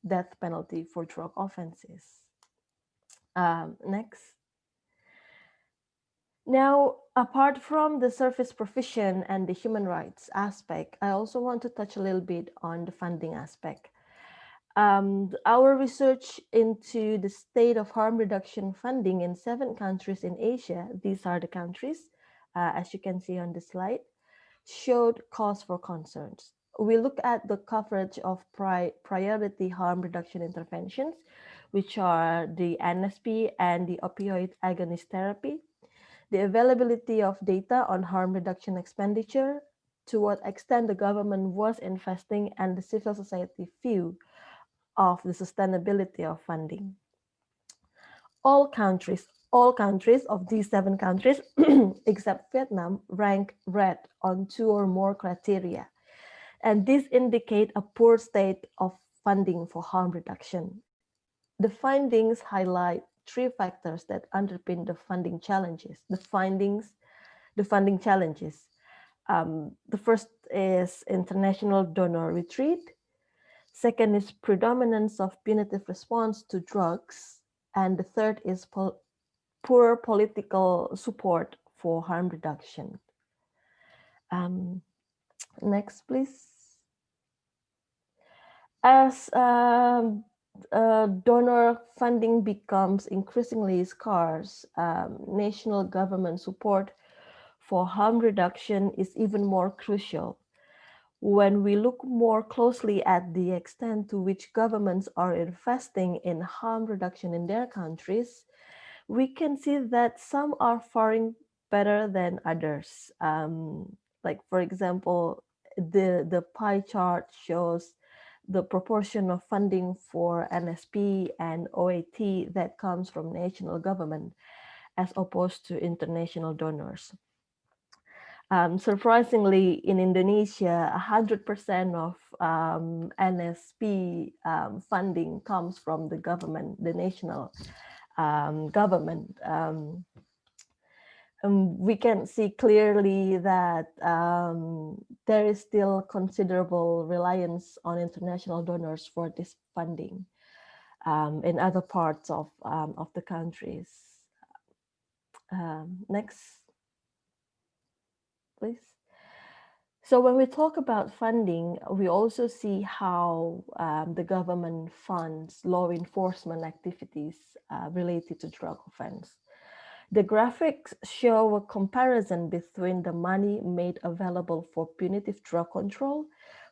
death penalty for drug offenses. Next. Now, apart from the service provision and the human rights aspect, I also want to touch a little bit on the funding aspect. Our research into the state of harm reduction funding in 7 countries in Asia, these are the countries, as you can see on the slide, showed cause for concerns. We look at the coverage of priority harm reduction interventions, which are the NSP and the opioid agonist therapy, the availability of data on harm reduction expenditure, to what extent the government was investing, and the civil society view of the sustainability of funding. All countries of these 7 countries, except Vietnam, rank red on 2 or more criteria. And this indicate a poor state of funding for harm reduction. The findings highlight 3 factors that underpin the funding challenges. The funding challenges. The first is international donor retreat. Second is predominance of punitive response to drugs. And the third is poor political support for harm reduction. Next, please. As donor funding becomes increasingly scarce, national government support for harm reduction is even more crucial. When we look more closely at the extent to which governments are investing in harm reduction in their countries, we can see that some are faring better than others. Like, for example, the pie chart shows the proportion of funding for NSP and OAT that comes from national government as opposed to international donors. Surprisingly, in Indonesia, 100% of NSP funding comes from the government, the national government. We can see clearly that there is still considerable reliance on international donors for this funding in other parts of the countries. Next, please. So when we talk about funding, we also see how the government funds law enforcement activities related to drug offense. The graphics show a comparison between the money made available for punitive drug control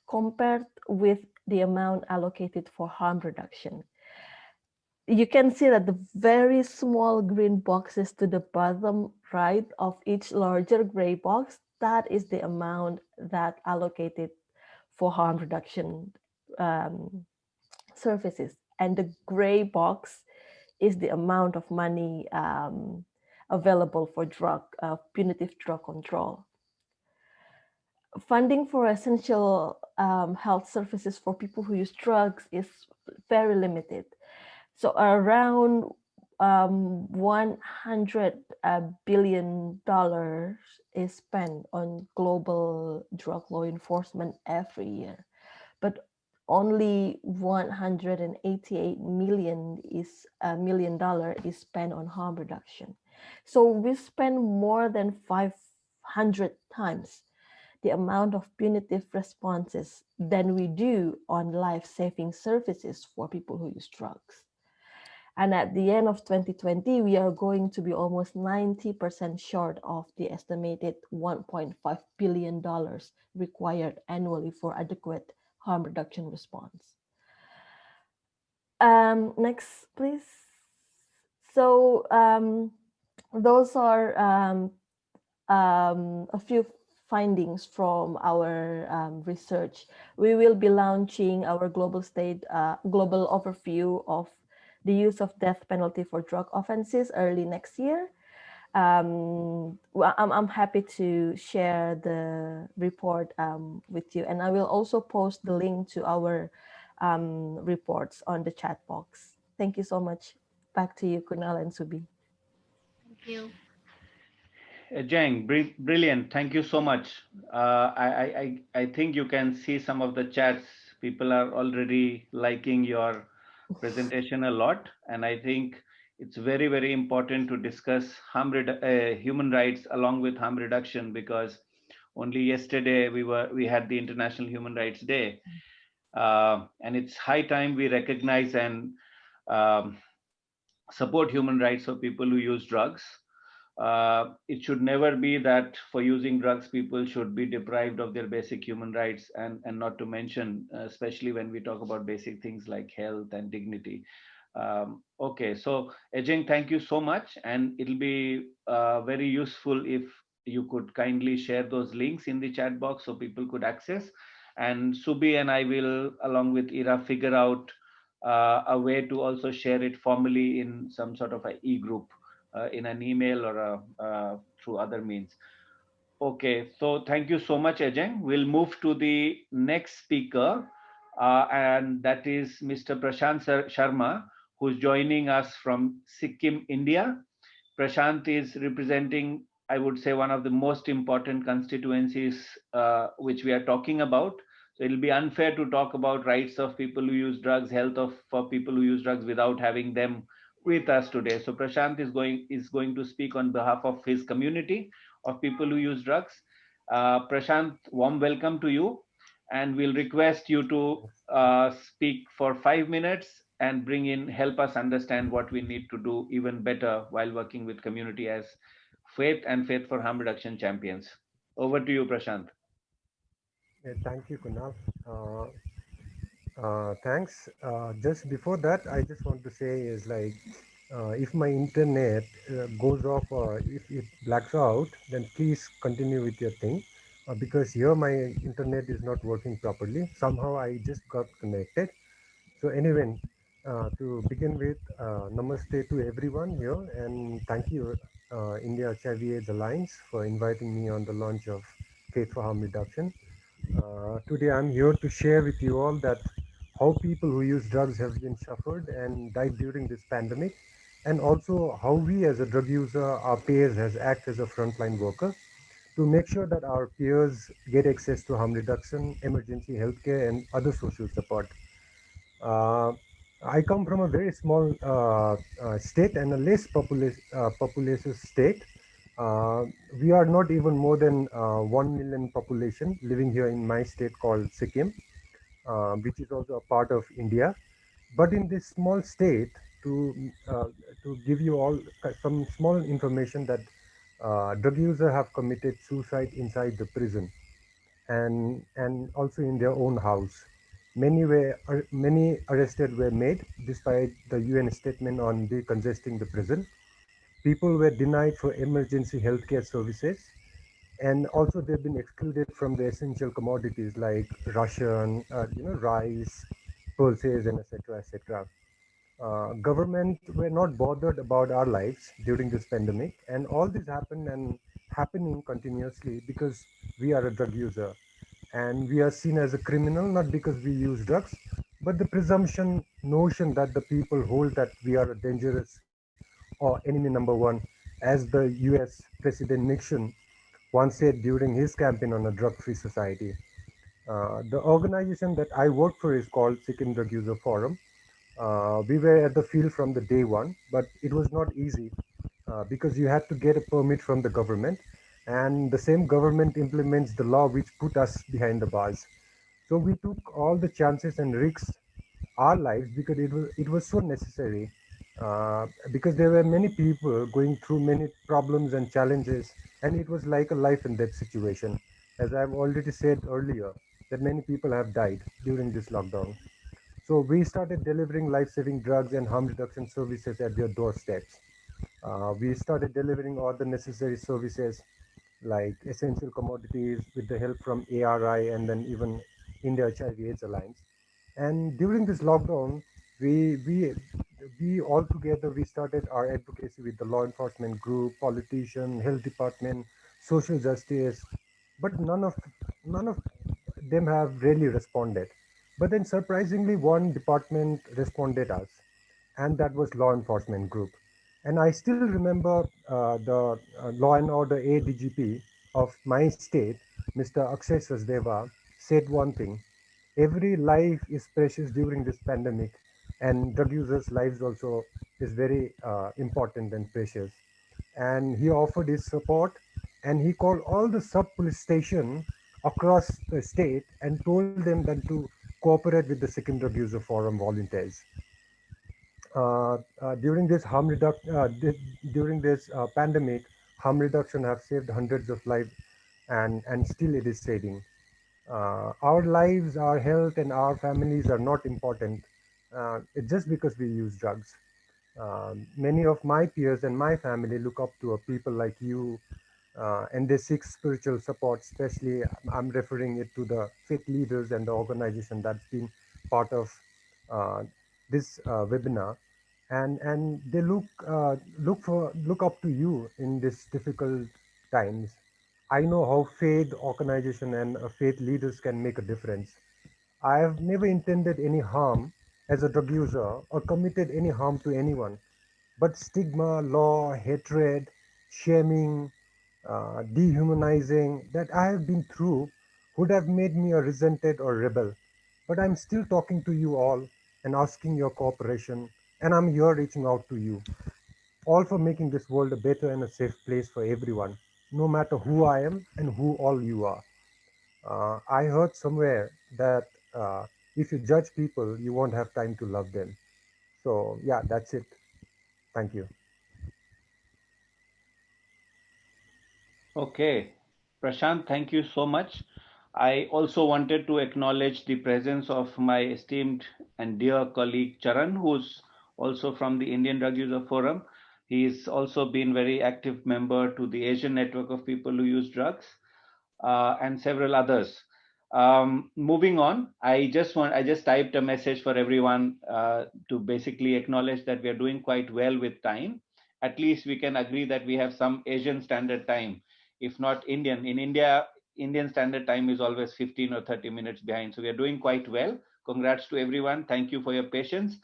compared with the amount allocated for harm reduction. You can see that the very small green boxes to the bottom right of each larger gray box, that is the amount that allocated for harm reduction services. And the gray box is the amount of money available for punitive drug control. Funding for essential health services for people who use drugs is very limited. So around $100 billion is spent on global drug law enforcement every year, but only $188 million is spent on harm reduction. So we spend more than 500 times the amount of punitive responses than we do on life-saving services for people who use drugs. And at the end of 2020, we are going to be almost 90% short of the estimated $1.5 billion required annually for adequate harm reduction response. Next, please. So those are a few findings from our research. We will be launching our global overview of the use of death penalty for drug offenses early next year. I'm happy to share the report with you, and I will also post the link to our reports on the chat box. Thank you so much. Back to you, Kunal and Subi. Thank you. Jeng, brilliant. Thank you so much. I think you can see some of the chats. People are already liking your presentation a lot, and I think it's very, very important to discuss human rights along with harm reduction, because only yesterday we had the International Human Rights Day, and it's high time we recognize and um, support human rights of people who use drugs. It should never be that for using drugs, people should be deprived of their basic human rights, and not to mention, especially when we talk about basic things like health and dignity. Okay, so Ejeng, thank you so much, and it'll be very useful if you could kindly share those links in the chat box so people could access. And Subi and I will, along with Ira, figure out a way to also share it formally in some sort of a e-group, in an email or through other means. Okay, so thank you so much, Ajay. We'll move to the next speaker, and that is Mr. Prashant Sharma, who's joining us from Sikkim, India. Prashant is representing, I would say, one of the most important constituencies which we are talking about. So it'll be unfair to talk about rights of people who use drugs, for people who use drugs without having them with us today. So Prashant is going to speak on behalf of his community of people who use drugs. Prashant, warm welcome to you, and we'll request you to speak for 5 minutes and help us understand what we need to do even better while working with community as faith and faith for harm reduction champions. Over to you, Prashant. Thank you, Kunal. Thanks. Just before that, I just want to say is like, if my internet goes off or if it blacks out, then please continue with your thing, because here my internet is not working properly. Somehow I just got connected. So anyway, to begin with, namaste to everyone here, and thank you, India HIV/AIDS Alliance, for inviting me on the launch of Faith for Harm Reduction. Today I'm here to share with you all that how people who use drugs have been suffered and died during this pandemic, and also how we as a drug user, our peers, has act as a frontline worker to make sure that our peers get access to harm reduction, emergency healthcare, and other social support. Uh, I come from a very small state and a less populous state. Uh, we are not even more than 1 million population living here in my state called Sikkim, which is also a part of India. But in this small state, to uh, to give you all some small information that drug users have committed suicide inside the prison, and also in their own house. Many arrested were made despite the UN statement on decongesting the prison. People were denied for emergency healthcare services, and also they've been excluded from the essential commodities like ration, rice, pulses, and etc. etc. Government were not bothered about our lives during this pandemic, and all this happened and happening continuously because we are a drug user, and we are seen as a criminal not because we use drugs, but the presumption notion that the people hold that we are a dangerous or enemy number one, as the US President Nixon once said during his campaign on a drug-free society. The organization that I work for is called Sikkim Drug User Forum. We were at the field from the day one, but it was not easy because you had to get a permit from the government, and the same government implements the law which put us behind the bars. So we took all the chances and risks our lives because it was so necessary, because there were many people going through many problems and challenges, and it was like a life and death situation. As I've already said earlier, that many people have died during this lockdown. So we started delivering life-saving drugs and harm reduction services at their doorsteps. We started delivering all the necessary services like essential commodities with the help from ARI and then even India HIV/AIDS Alliance. And during this lockdown, we we we all together we started our advocacy with the law enforcement group, politician, health department, social justice, but none of them have really responded. But then surprisingly, one department responded us, and that was law enforcement group. And I still remember the law and order ADGP of my state, Mr. Akshay Sasdeva, said one thing: every life is precious during this pandemic, and drug users' lives also is very important and precious. And he offered his support, and he called all the sub police station across the state and told them that to cooperate with the second drug user forum volunteers. During this during this pandemic, harm reduction have saved hundreds of lives, and still it is saving. Our lives, our health, and our families are not important. It's just because we use drugs. Many of my peers and my family look up to a people like you, and they seek spiritual support. Especially, I'm referring it to the faith leaders and the organization that's been part of uh, this webinar, and they look up to you in these difficult times. I know how faith organization and faith leaders can make a difference. I have never intended any harm as a drug user or committed any harm to anyone. But stigma, law, hatred, shaming, dehumanizing that I have been through would have made me a resented or rebel. But I'm still talking to you all and asking your cooperation, and I'm here reaching out to you, all for making this world a better and a safe place for everyone, no matter who I am and who all you are. I heard somewhere that if you judge people, you won't have time to love them. So, yeah, that's it. Thank you. Okay, Prashant, thank you so much. I also wanted to acknowledge the presence of my esteemed and dear colleague Charan, who's also from the Indian Drug User Forum. He's also been very active member to the Asian network of people who use drugs, and several others. Moving on, I just typed a message for everyone to basically acknowledge that we are doing quite well with time. At least we can agree that we have some Asian standard time, if not Indian. In India, Indian standard time is always 15 or 30 minutes behind. So we are doing quite well. Congrats to everyone. Thank you for your patience.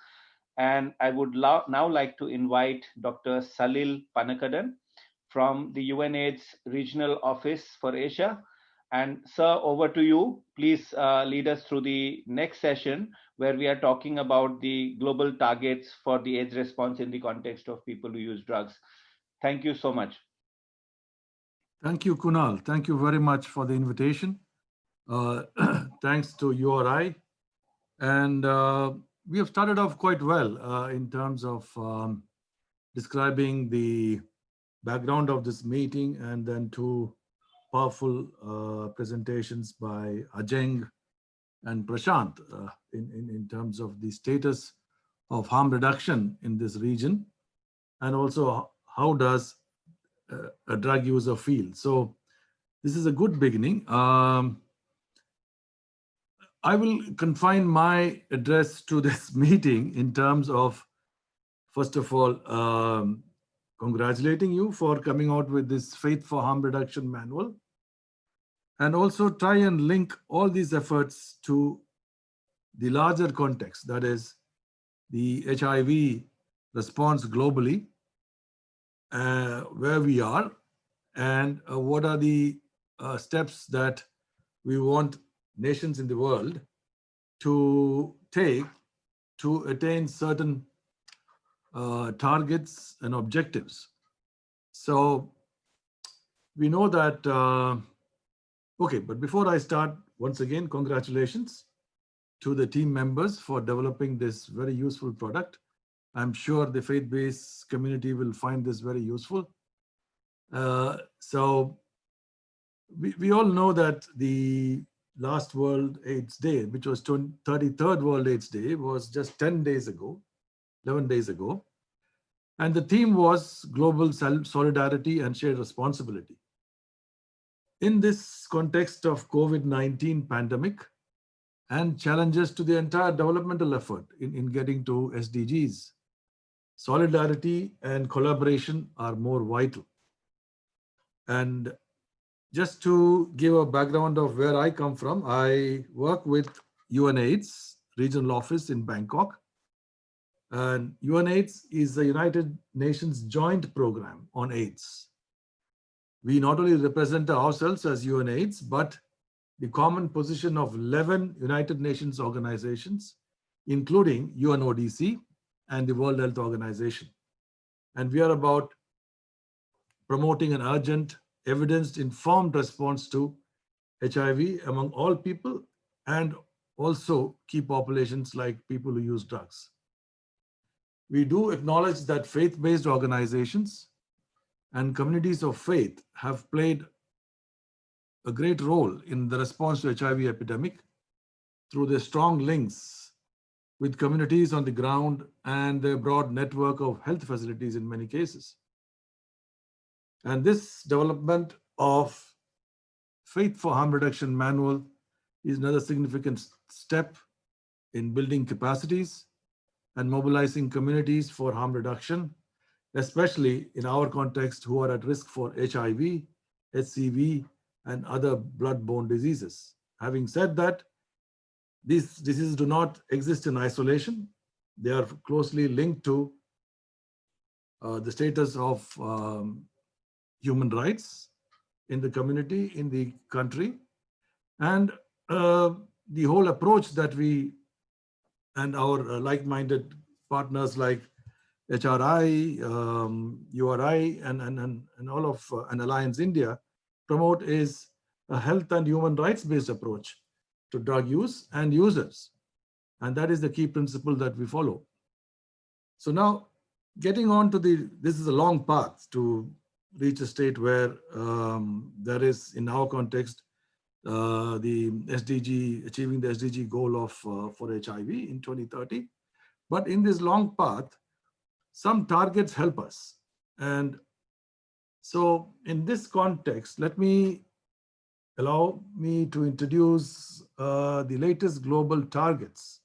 And I would now like to invite Dr. Salil Panakadan from the UNAIDS Regional Office for Asia. And sir, over to you. Please lead us through the next session where we are talking about the global targets for the AIDS response in the context of people who use drugs. Thank you so much. Thank you, Kunal. Thank you very much for the invitation. Thanks to URI. And we have started off quite well in terms of describing the background of this meeting, and then two powerful presentations by Ajeng and Prashant in terms of the status of harm reduction in this region, and also how does a drug user feel. So this is a good beginning. I will confine my address to this meeting in terms of, first of all, congratulating you for coming out with this Faith for Harm Reduction manual, and also try and link all these efforts to the larger context, that is the HIV response globally, where we are, and what are the steps that we want nations in the world to take to attain certain targets and objectives. So we know that, okay, but before I start, once again, congratulations to the team members for developing this very useful product. I'm sure the faith-based community will find this very useful. So we all know that the last World AIDS Day, which was 33rd World AIDS Day, was just 10 days ago, 11 days ago. And the theme was global solidarity and shared responsibility. In this context of COVID-19 pandemic and challenges to the entire developmental effort in getting to SDGs, solidarity and collaboration are more vital. And just to give a background of where I come from, I work with UNAIDS regional office in Bangkok. And UNAIDS is the United Nations Joint Program on AIDS. We not only represent ourselves as UNAIDS, but the common position of 11 United Nations organizations, including UNODC and the World Health Organization. And we are about promoting an urgent, evidence-informed response to HIV among all people and also key populations like people who use drugs. We do acknowledge that faith-based organizations and communities of faith have played a great role in the response to HIV epidemic through their strong links with communities on the ground and their broad network of health facilities in many cases. And this development of Faith for Harm Reduction Manual is another significant step in building capacities and mobilizing communities for harm reduction, especially in our context who are at risk for HIV, HCV, and other blood-borne diseases. Having said that, these diseases do not exist in isolation. They are closely linked to the status of human rights in the community, in the country, and the whole approach that we and our like-minded partners like HRI, URI, and all of and Alliance India promote is a health and human rights-based approach to drug use and users. And that is the key principle that we follow. So now getting on to this is a long path to reach a state where there is, in our context, the SDG, achieving the SDG goal of for HIV in 2030. But in this long path, some targets help us. And so in this context, allow me to introduce the latest global targets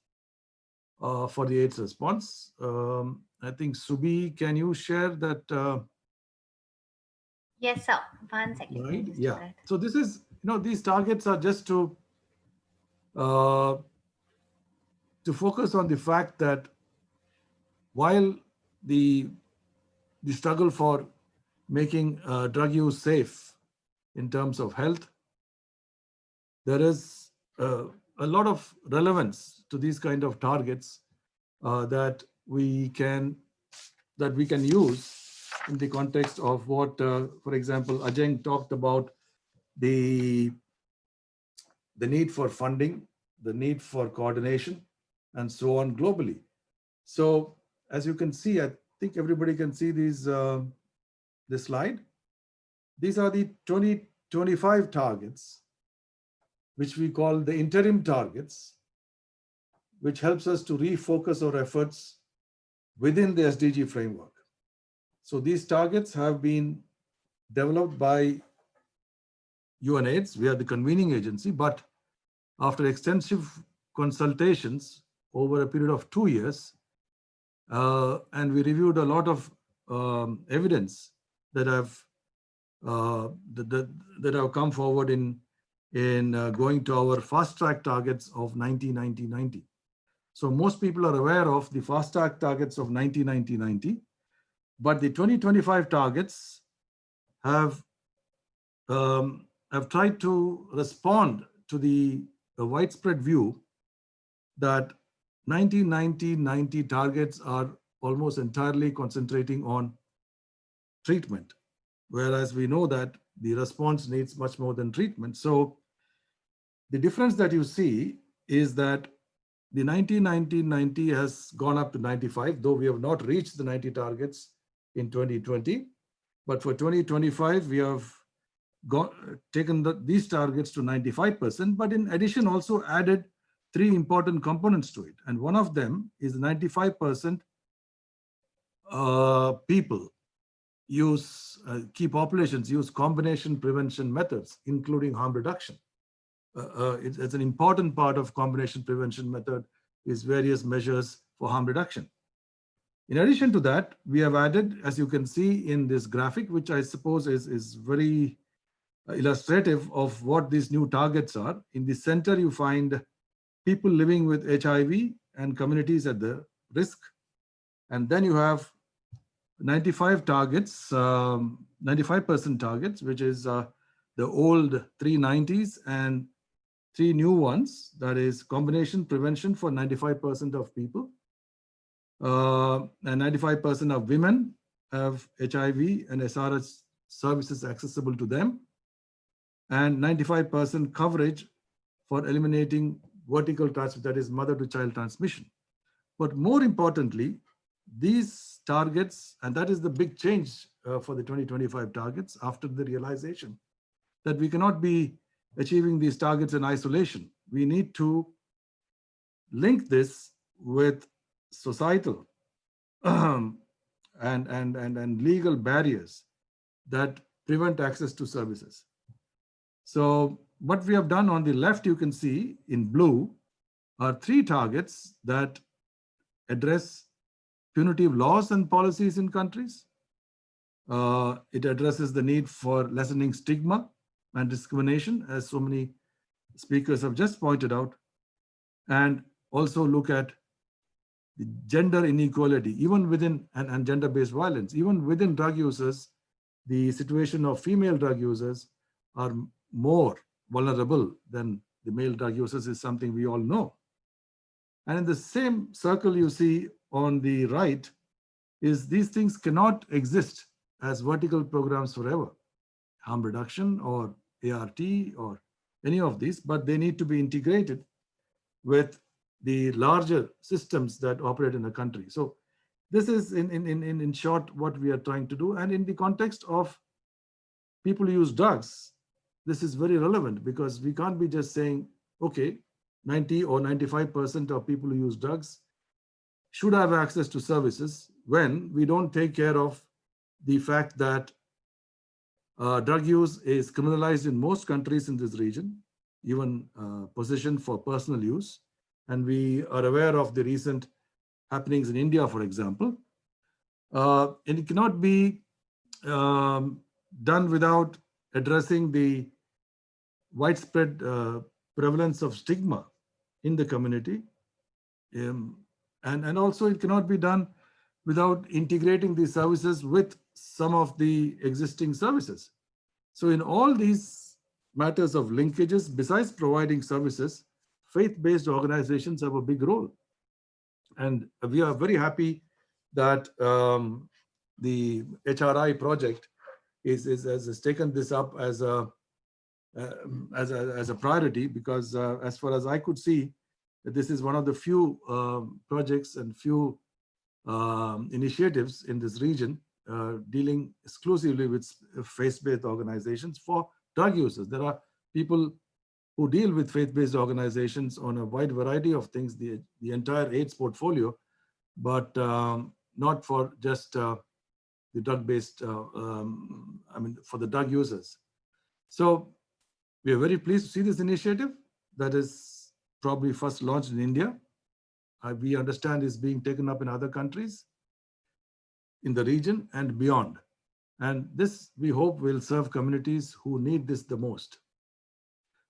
for the AIDS response. I think Subi, can you share that? Yes, sir. 1 second. Right. Yeah. So this is, these targets are just to focus on the fact that while the struggle for making drug use safe in terms of health, there is a lot of relevance to these kind of targets that we can use in the context of what, for example, Ajay talked about the need for funding, the need for coordination, and so on globally. So as you can see, I think everybody can see these this slide. These are the 2025 targets, which we call the interim targets, which helps us to refocus our efforts within the SDG framework. So these targets have been developed by UNAIDS. We are the convening agency, but after extensive consultations over a period of 2 years, and we reviewed a lot of evidence that have come forward in going to our fast track targets of 90-90-90. So most people are aware of the fast track targets of 90-90-90, but the 2025 targets have tried to respond to the widespread view that 90-90-90 targets are almost entirely concentrating on treatment, whereas we know that the response needs much more than treatment. So the difference that you see is that the 90-90-90 has gone up to 95, though we have not reached the 90 targets in 2020. But for 2025, we have taken these targets to 95%, but in addition also added 3 important components to it. And one of them is 95% people use, key populations use combination prevention methods, including harm reduction. It's an important part of combination prevention method is various measures for harm reduction. In addition to that, we have added, as you can see in this graphic, which I suppose is very illustrative of what these new targets are. In the center, you find people living with HIV and communities at the risk. And then you have 95 targets, 95% targets, which is the old 390s and 3 new ones. That is combination prevention for 95% of people. And 95% of women have HIV and SRH services accessible to them. And 95% coverage for eliminating vertical transmission, that is mother to child transmission. But more importantly, these targets, and that is the big change for the 2025 targets after the realization that we cannot be achieving these targets in isolation. We need to link this with societal and legal barriers that prevent access to services. So what we have done on the left, you can see in blue, are 3 targets that address punitive laws and policies in countries. It addresses the need for lessening stigma and discrimination, as so many speakers have just pointed out, and also look at the gender inequality, even within, and gender-based violence, even within drug users. The situation of female drug users are more vulnerable than the male drug users is something we all know. And in the same circle you see on the right is these things cannot exist as vertical programs forever, harm reduction or ART or any of these, but they need to be integrated with the larger systems that operate in a country. So this is in short what we are trying to do. And in the context of people who use drugs, this is very relevant because we can't be just saying, okay, 90 or 95% of people who use drugs should have access to services when we don't take care of the fact that drug use is criminalized in most countries in this region, even possession for personal use. And we are aware of the recent happenings in India, for example. And it cannot be done without addressing the widespread prevalence of stigma in the community. And also it cannot be done without integrating these services with some of the existing services. So in all these matters of linkages, besides providing services, faith-based organizations have a big role. And we are very happy that the HRI project has taken this up as a priority, because as far as I could see, this is one of the few projects and few initiatives in this region dealing exclusively with faith-based organizations for drug users. There are people who deal with faith-based organizations on a wide variety of things, the entire AIDS portfolio, but not for just the drug-based, for the drug users. So we are very pleased to see this initiative that is probably first launched in India. We understand is being taken up in other countries in the region and beyond. And this, we hope, will serve communities who need this the most.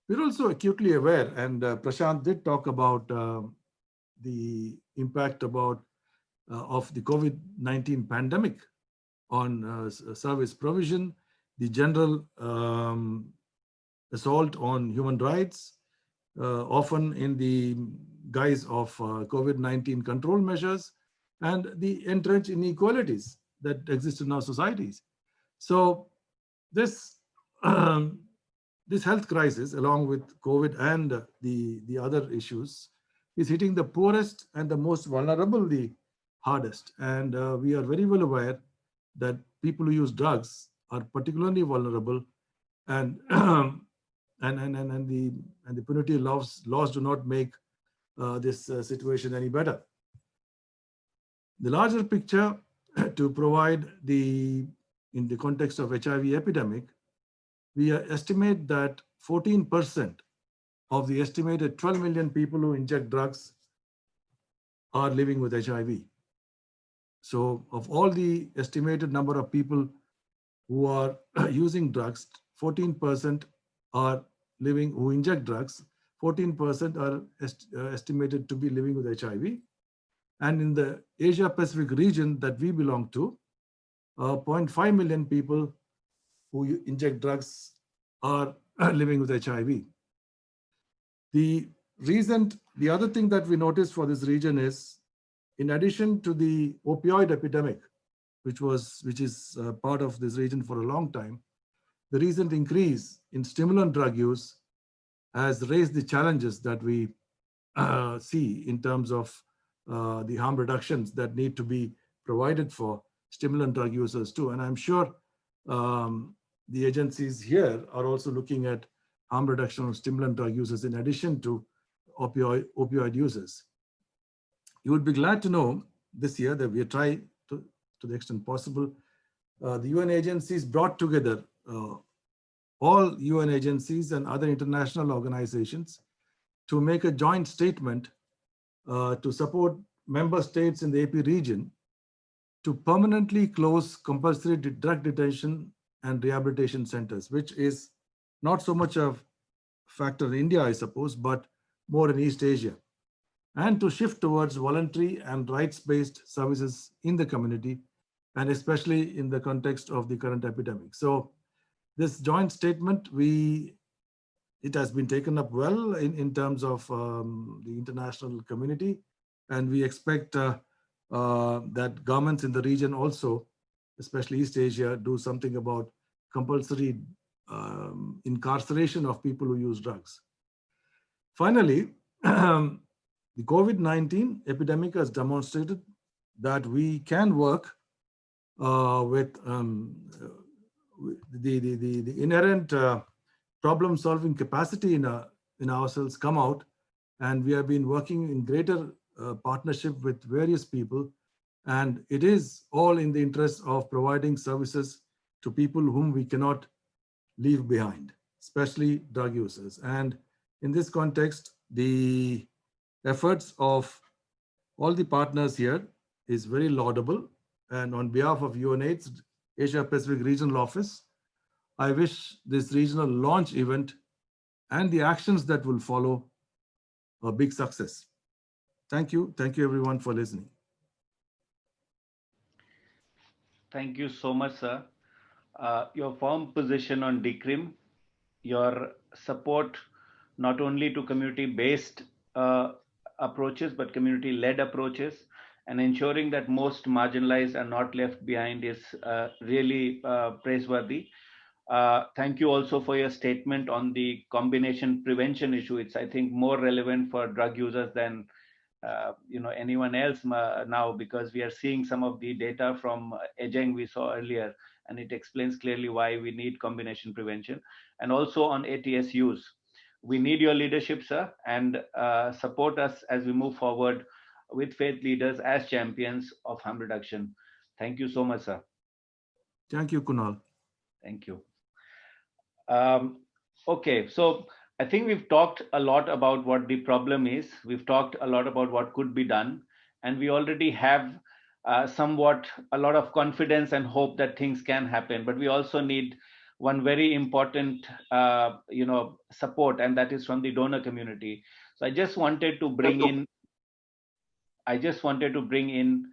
We're also acutely aware, and Prashant did talk about the impact of the COVID-19 pandemic on service provision, the general assault on human rights, often in the guise of COVID-19 control measures, and the entrenched inequalities that exist in our societies. So this this health crisis, along with COVID and the other issues, is hitting the poorest and the most vulnerable the hardest. And we are very well aware that people who use drugs are particularly vulnerable, and the punitive laws do not make this situation any better. The larger picture to provide in the context of HIV epidemic, we estimate that 14% of the estimated 12 million people who inject drugs are living with HIV. So of all the estimated number of people who are using drugs, 14% are living, who inject drugs, 14% are estimated to be living with HIV. And in the Asia Pacific region that we belong to, 0.5 million people who inject drugs are living with HIV. The other thing that we noticed for this region is, in addition to the opioid epidemic, which is part of this region for a long time, the recent increase in stimulant drug use has raised the challenges that we see in terms of the harm reductions that need to be provided for stimulant drug users too. And I'm sure the agencies here are also looking at harm reduction of stimulant drug users in addition to opioid users. You would be glad to know this year that we try to the extent possible. The UN agencies brought together all UN agencies and other international organizations to make a joint statement to support member states in the AP region to permanently close compulsory drug detention and rehabilitation centers, which is not so much a factor in India, I suppose, but more in East Asia, and to shift towards voluntary and rights-based services in the community, and especially in the context of the current epidemic. So this joint statement, it has been taken up well in terms of the international community, and we expect that governments in the region also, especially East Asia, do something about compulsory incarceration of people who use drugs. Finally, the COVID-19 epidemic has demonstrated that we can work with the inherent problem-solving capacity in ourselves come out, and we have been working in greater partnership with various people, and it is all in the interest of providing services to people whom we cannot leave behind, especially drug users. And in this context, the efforts of all the partners here is very laudable, and on behalf of UNAIDS Asia Pacific Regional Office, I wish this regional launch event and the actions that will follow a big success. Thank you. Thank you everyone for listening. Thank you so much, sir. Your firm position on DCRIM, your support not only to community-based approaches, but community-led approaches, and ensuring that most marginalized are not left behind is really praiseworthy. Thank you also for your statement on the combination prevention issue. It's, I think, more relevant for drug users than anyone else now, because we are seeing some of the data from Ejeng we saw earlier, and it explains clearly why we need combination prevention. And also on ATS use, we need your leadership, sir, and support us as we move forward with faith leaders as champions of harm reduction. Thank you so much, sir. Thank you, Kunal. Thank you. Okay, so I think we've talked a lot about what the problem is. We've talked a lot about what could be done, and we already have somewhat a lot of confidence and hope that things can happen. But we also need one very important, support, and that is from the donor community. So I just wanted to bring in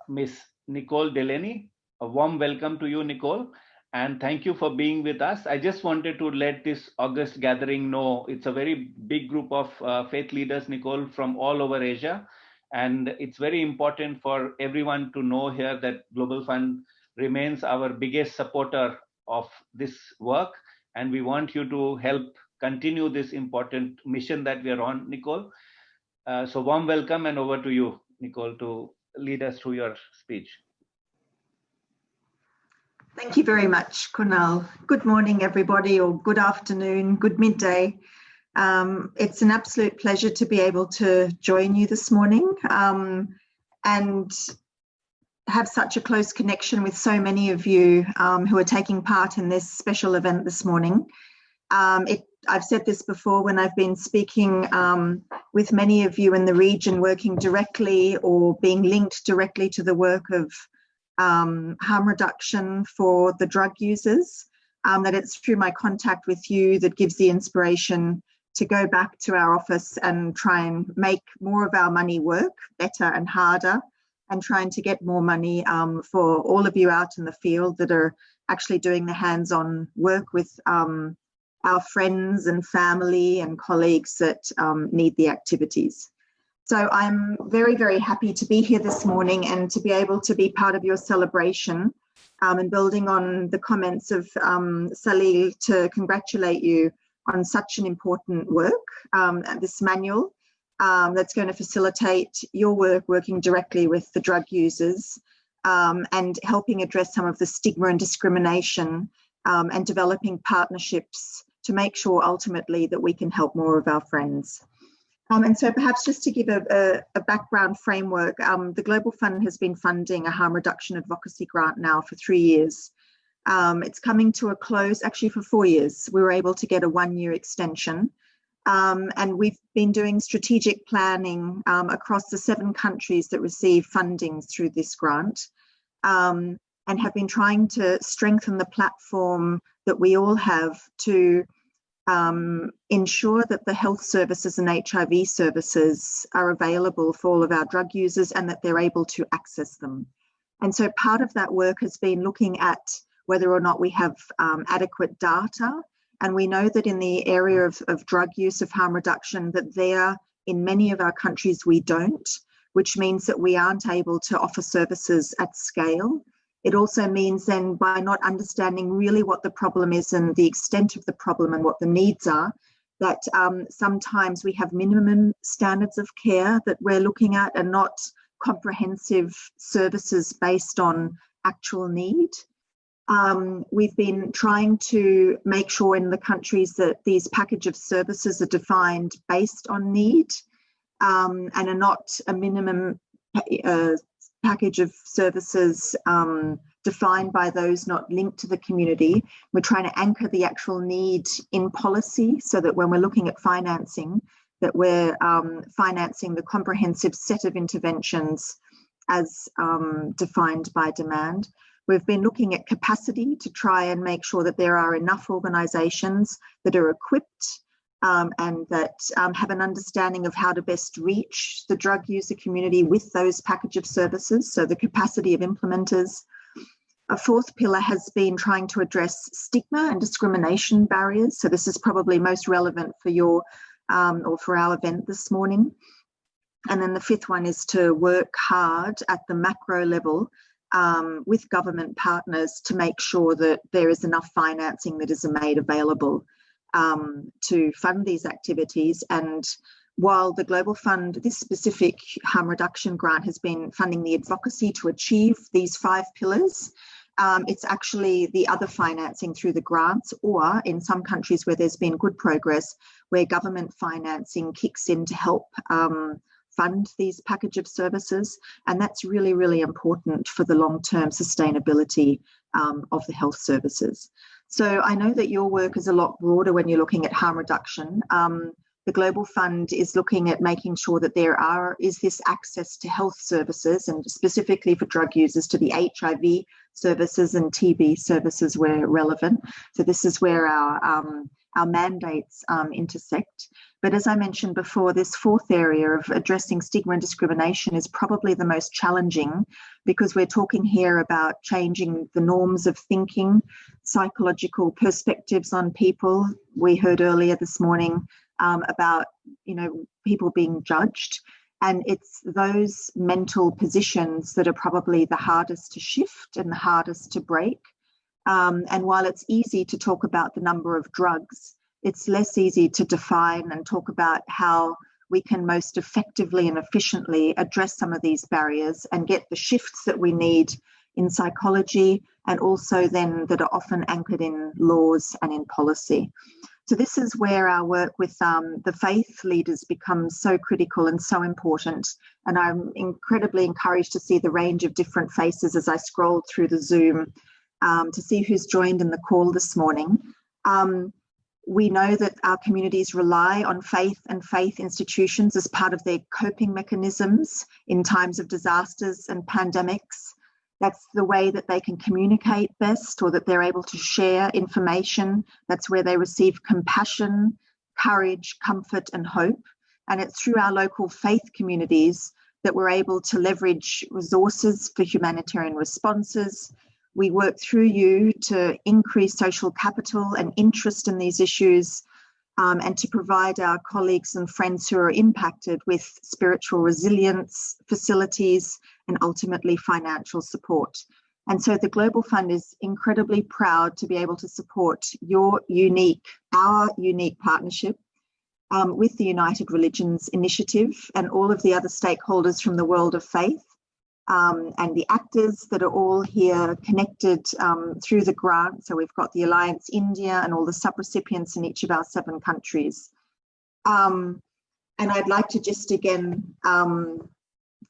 Miss Nicole Delaney. A warm welcome to you, Nicole. And thank you for being with us. I just wanted to let this August gathering know it's a very big group of faith leaders, Nicole, from all over Asia. And it's very important for everyone to know here that Global Fund remains our biggest supporter of this work. And we want you to help continue this important mission that we are on, Nicole. So warm welcome, and over to you, Nicole, to lead us through your speech. Thank you very much, Kunal. Good morning, everybody, or good afternoon, good midday. It's an absolute pleasure to be able to join you this morning and have such a close connection with so many of you who are taking part in this special event this morning. I've said this before when I've been speaking with many of you in the region working directly or being linked directly to the work of harm reduction for the drug users, that it's through my contact with you that gives the inspiration to go back to our office and try and make more of our money work better and harder, and trying to get more money for all of you out in the field that are actually doing the hands-on work with our friends and family and colleagues that need the activities. So I'm very, very happy to be here this morning and to be able to be part of your celebration, and building on the comments of Salil, to congratulate you on such an important work, this manual that's going to facilitate your work working directly with the drug users, and helping address some of the stigma and discrimination, and developing partnerships to make sure ultimately that we can help more of our friends. And so perhaps just to give a background framework, the Global Fund has been funding a harm reduction advocacy grant now for 3 years. It's coming to a close, actually for 4 years. We were able to get a 1-year extension. And we've been doing strategic planning across the 7 countries that receive funding through this grant, and have been trying to strengthen the platform that we all have to ensure that the health services and HIV services are available for all of our drug users and that they're able to access them. And so part of that work has been looking at whether or not we have adequate data. And we know that in the area of drug use, of harm reduction, that there in many of our countries we don't, which means that we aren't able to offer services at scale. It also means then, by not understanding really what the problem is and the extent of the problem and what the needs are, that sometimes we have minimum standards of care that we're looking at and not comprehensive services based on actual need. We've been trying to make sure in the countries that these package of services are defined based on need, and are not a minimum package of services defined by those not linked to the community. We're trying to anchor the actual need in policy so that when we're looking at financing, that we're financing the comprehensive set of interventions as defined by demand. We've been looking at capacity to try and make sure that there are enough organisations that are equipped and that have an understanding of how to best reach the drug user community with those package of services, so the capacity of implementers. A 4th pillar has been trying to address stigma and discrimination barriers. So this is probably most relevant for your or for our event this morning. And then the 5th one is to work hard at the macro level with government partners to make sure that there is enough financing that is made available to fund these activities. And while the Global Fund, this specific harm reduction grant, has been funding the advocacy to achieve these 5 pillars, it's actually the other financing through the grants, or in some countries where there's been good progress, where government financing kicks in to help fund these package of services. And that's really, really important for the long-term sustainability of the health services. So I know that your work is a lot broader when you're looking at harm reduction. The Global Fund is looking at making sure that there is this access to health services, and specifically for drug users, to the HIV services and TB services where relevant. So this is where our mandates intersect. But as I mentioned before, this 4th area of addressing stigma and discrimination is probably the most challenging, because we're talking here about changing the norms of thinking, psychological perspectives on people. We heard earlier this morning about, people being judged, and it's those mental positions that are probably the hardest to shift and the hardest to break. And while it's easy to talk about the number of drugs, it's less easy to define and talk about how we can most effectively and efficiently address some of these barriers and get the shifts that we need in psychology, and also then that are often anchored in laws and in policy. So this is where our work with the faith leaders becomes so critical and so important. And I'm incredibly encouraged to see the range of different faces as I scrolled through the Zoom to see who's joined in the call this morning. We know that our communities rely on faith and faith institutions as part of their coping mechanisms in times of disasters and pandemics. That's the way that they can communicate best, or that they're able to share information. That's where they receive compassion, courage, comfort, and hope. And it's through our local faith communities that we're able to leverage resources for humanitarian responses. We work through you to increase social capital and interest in these issues, and to provide our colleagues and friends who are impacted with spiritual resilience, facilities, and ultimately financial support. And so the Global Fund is incredibly proud to be able to support our unique partnership with the United Religions Initiative and all of the other stakeholders from the world of faith, and the actors that are all here connected through the grant. So we've got the Alliance India and all the sub-recipients in each of our 7 countries. And I'd like to just again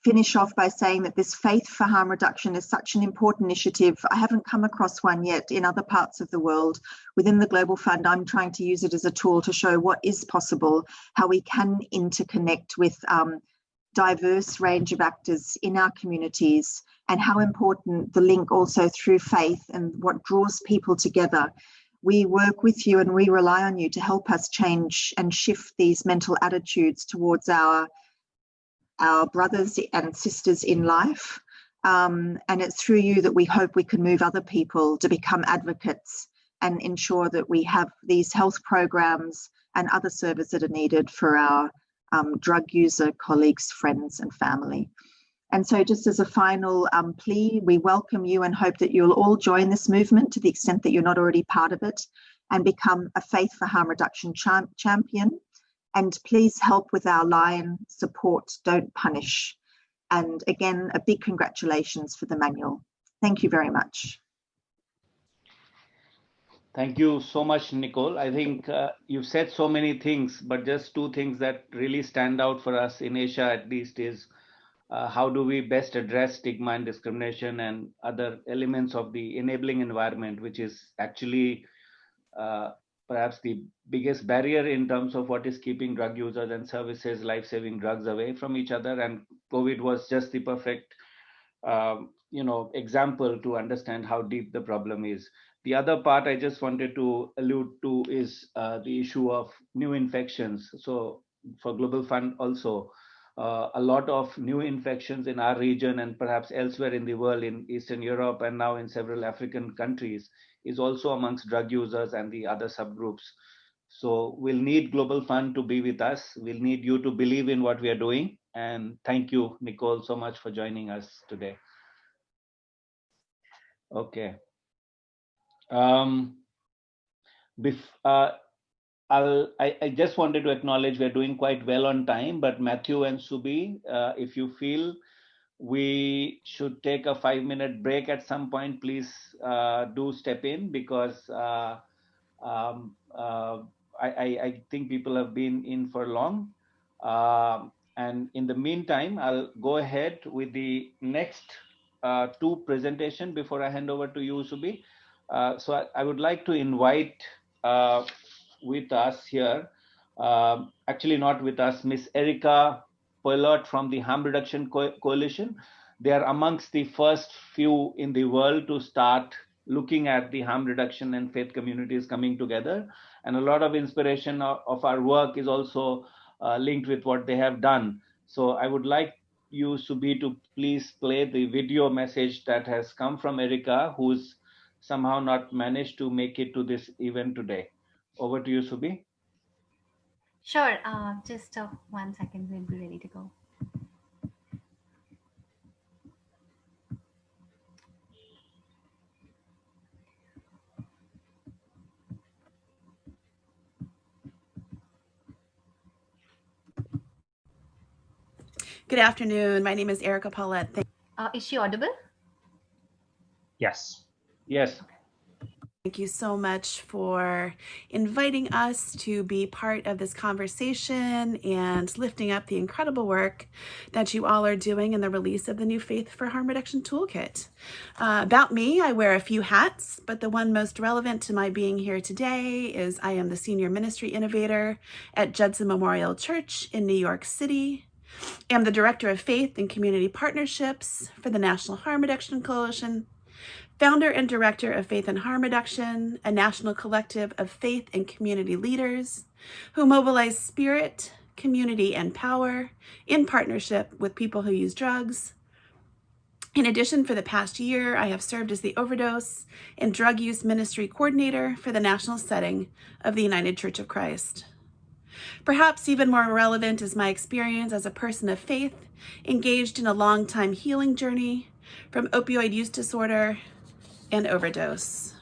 finish off by saying that this Faith for Harm Reduction is such an important initiative. I haven't come across one yet in other parts of the world. Within the Global Fund, I'm trying to use it as a tool to show what is possible, how we can interconnect with diverse range of actors in our communities, and how important the link also through faith and what draws people together. We work with you and we rely on you to help us change and shift these mental attitudes towards our brothers and sisters in life. And it's through you that we hope we can move other people to become advocates and ensure that we have these health programs and other services that are needed for our drug user colleagues, friends, and family. And so just as a final plea, we welcome you and hope that you'll all join this movement to the extent that you're not already part of it, and become a Faith for Harm Reduction champion. And please help with our line, support, don't punish. And again, a big congratulations for the manual. Thank you very much. Thank you so much, Nicole. I think you've said so many things, but just 2 things that really stand out for us in Asia at least is how do we best address stigma and discrimination and other elements of the enabling environment, which is actually perhaps the biggest barrier in terms of what is keeping drug users and services, life-saving drugs away from each other. And COVID was just the perfect example to understand how deep the problem is. The other part I just wanted to allude to is the issue of new infections. So for Global Fund also, a lot of new infections in our region and perhaps elsewhere in the world, in Eastern Europe and now in several African countries, is also amongst drug users and the other subgroups. So we'll need Global Fund to be with us. We'll need you to believe in what we are doing. And thank you, Nicole, so much for joining us today. Okay. I just wanted to acknowledge we're doing quite well on time, but Matthew and Subi, if you feel we should take a 5-minute break at some point, please do step in, because I think people have been in for long. And in the meantime, I'll go ahead with the next 2 presentation before I hand over to you, Subi. So I would like to invite with us here, actually not with us, Miss Erica Poilot from the Harm Reduction Coalition. They are amongst the first few in the world to start looking at the harm reduction and faith communities coming together. And a lot of inspiration of our work is also linked with what they have done. So I would like you, Subi, to please play the video message that has come from Erica, who's somehow not managed to make it to this event today. Over to you, Subi. Sure. Just 1 second. We'll be ready to go. Good afternoon. My name is Erica Paulette. Is she audible? Yes. Yes. Thank you so much for inviting us to be part of this conversation and lifting up the incredible work that you all are doing in the release of the new Faith for Harm Reduction Toolkit. About me, I wear a few hats, but the one most relevant to my being here today is I am the Senior Ministry Innovator at Judson Memorial Church in New York City. I'm the Director of Faith and Community Partnerships for the National Harm Reduction Coalition, founder and director of Faith and Harm Reduction, a national collective of faith and community leaders who mobilize spirit, community, and power in partnership with people who use drugs. In addition, for the past year, I have served as the overdose and drug use ministry coordinator for the national setting of the United Church of Christ. Perhaps even more relevant is my experience as a person of faith engaged in a long-time healing journey from opioid use disorder and overdose.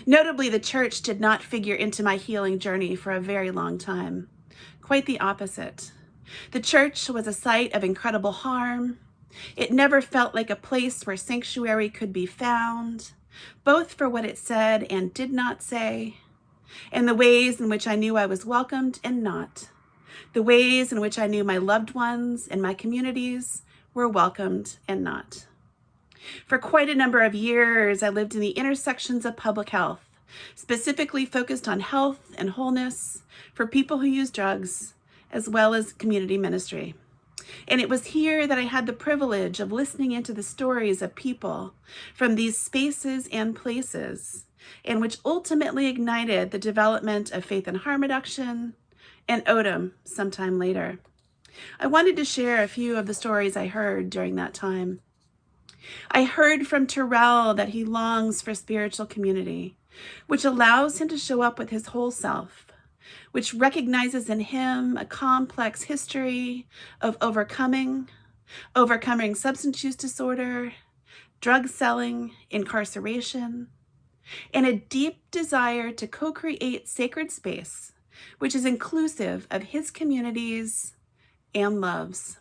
Notably, the church did not figure into my healing journey for a very long time. Quite the opposite. The church was a site of incredible harm. It never felt like a place where sanctuary could be found, both for what it said and did not say, and the ways in which I knew I was welcomed and not, the ways in which I knew my loved ones and my communities were welcomed and not. For quite a number of years, I lived in the intersections of public health, specifically focused on health and wholeness for people who use drugs, as well as community ministry. And it was here that I had the privilege of listening into the stories of people from these spaces and places, and which ultimately ignited the development of Faith and Harm Reduction and ODM sometime later. I wanted to share a few of the stories I heard during that time. I heard from Terrell that he longs for spiritual community, which allows him to show up with his whole self, which recognizes in him a complex history of overcoming substance use disorder, drug selling, incarceration, and a deep desire to co-create sacred space, which is inclusive of his communities and loves.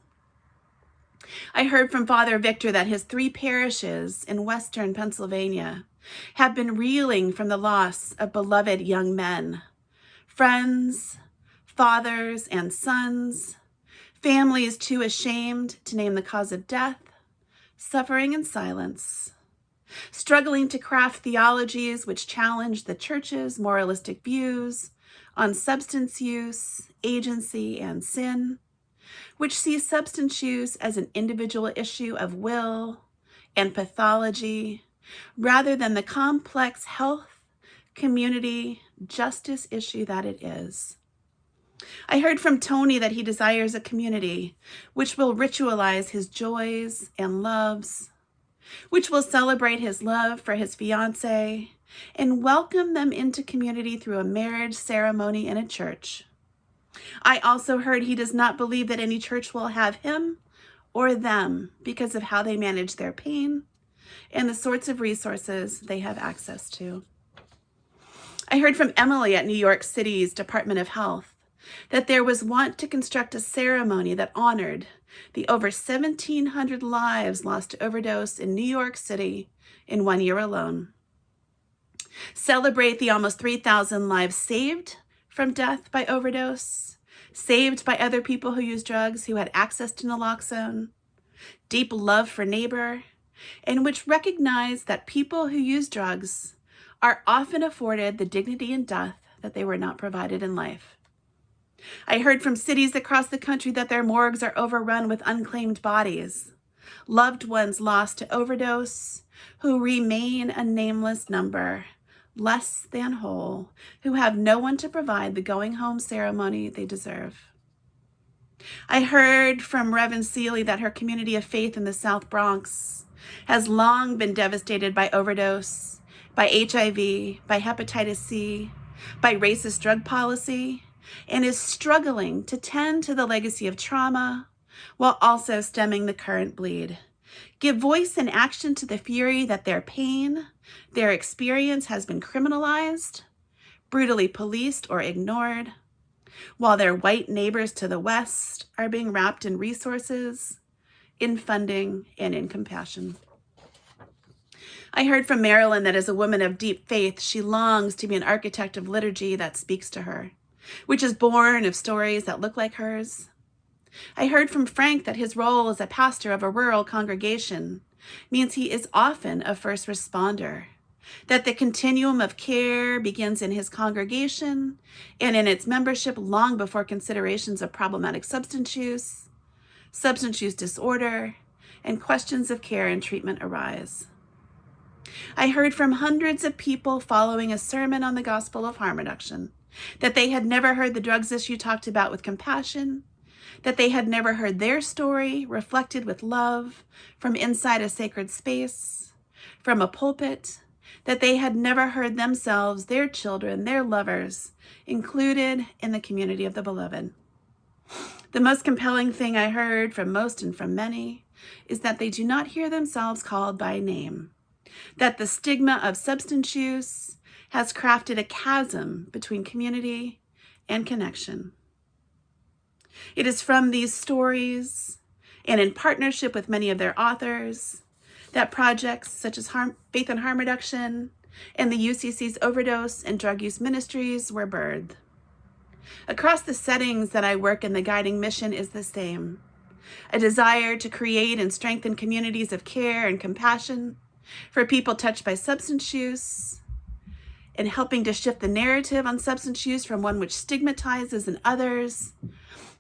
I heard from Father Victor that his 3 parishes in Western Pennsylvania have been reeling from the loss of beloved young men, friends, fathers, and sons, families too ashamed to name the cause of death, suffering in silence, struggling to craft theologies which challenge the church's moralistic views on substance use, agency, and sin, which sees substance use as an individual issue of will and pathology, rather than the complex health, community, justice issue that it is. I heard from Tony that he desires a community which will ritualize his joys and loves, which will celebrate his love for his fiancée and welcome them into community through a marriage ceremony in a church. I also heard he does not believe that any church will have him or them because of how they manage their pain and the sorts of resources they have access to. I heard from Emily at New York City's Department of Health that there was wont to construct a ceremony that honored the over 1,700 lives lost to overdose in New York City in 1 year alone. Celebrate the almost 3,000 lives saved from death by overdose, saved by other people who use drugs who had access to naloxone, deep love for neighbor, and which recognize that people who use drugs are often afforded the dignity in death that they were not provided in life. I heard from cities across the country that their morgues are overrun with unclaimed bodies, loved ones lost to overdose, who remain a nameless number, less than whole, who have no one to provide the going home ceremony they deserve. I heard from Reverend Seeley that her community of faith in the South Bronx has long been devastated by overdose, by HIV, by hepatitis C, by racist drug policy, and is struggling to tend to the legacy of trauma while also stemming the current bleed. Give voice and action to the fury that their pain, their experience has been criminalized, brutally policed or ignored, while their white neighbors to the west are being wrapped in resources, in funding, and in compassion. I heard from Marilyn that as a woman of deep faith, she longs to be an architect of liturgy that speaks to her, which is born of stories that look like hers. I heard from Frank that his role as a pastor of a rural congregation means he is often a first responder, that the continuum of care begins in his congregation and in its membership long before considerations of problematic substance use disorder, and questions of care and treatment arise. I heard from hundreds of people following a sermon on the gospel of harm reduction that they had never heard the drugs issue talked about with compassion, that they had never heard their story reflected with love from inside a sacred space, from a pulpit, that they had never heard themselves, their children, their lovers included in the community of the beloved. The most compelling thing I heard from most and from many is that they do not hear themselves called by name, that the stigma of substance use has crafted a chasm between community and connection. It is from these stories, and in partnership with many of their authors, that projects such as Faith and Harm Reduction and the UCC's Overdose and Drug Use Ministries were birthed. Across the settings that I work in, the guiding mission is the same: a desire to create and strengthen communities of care and compassion for people touched by substance use, and helping to shift the narrative on substance use from one which stigmatizes in others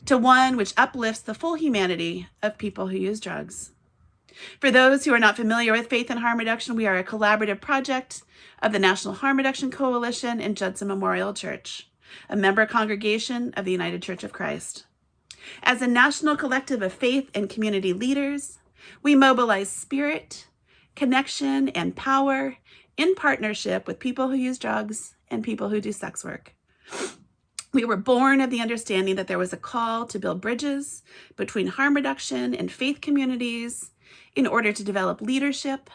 to one which uplifts the full humanity of people who use drugs. For those who are not familiar with Faith and Harm Reduction, we are a collaborative project of the National Harm Reduction Coalition and Judson Memorial Church, a member congregation of the United Church of Christ. As a national collective of faith and community leaders, we mobilize spirit, connection, and power in partnership with people who use drugs and people who do sex work. We were born of the understanding that there was a call to build bridges between harm reduction and faith communities in order to develop leadership,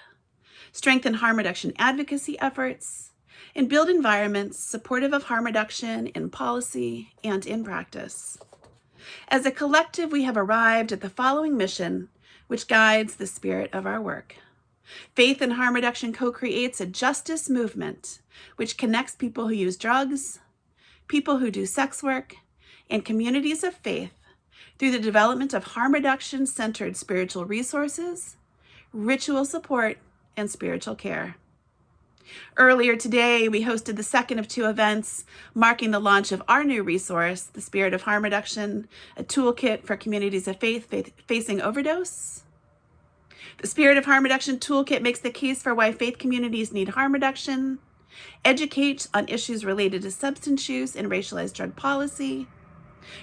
strengthen harm reduction advocacy efforts, and build environments supportive of harm reduction in policy and in practice. As a collective, we have arrived at the following mission, which guides the spirit of our work. Faith and Harm Reduction co-creates a justice movement which connects people who use drugs, people who do sex work, and communities of faith through the development of harm reduction-centered spiritual resources, ritual support, and spiritual care. Earlier today, we hosted the second of two events marking the launch of our new resource, The Spirit of Harm Reduction, a toolkit for communities of faith facing overdose. The Spirit of Harm Reduction toolkit makes the case for why faith communities need harm reduction, educates on issues related to substance use and racialized drug policy,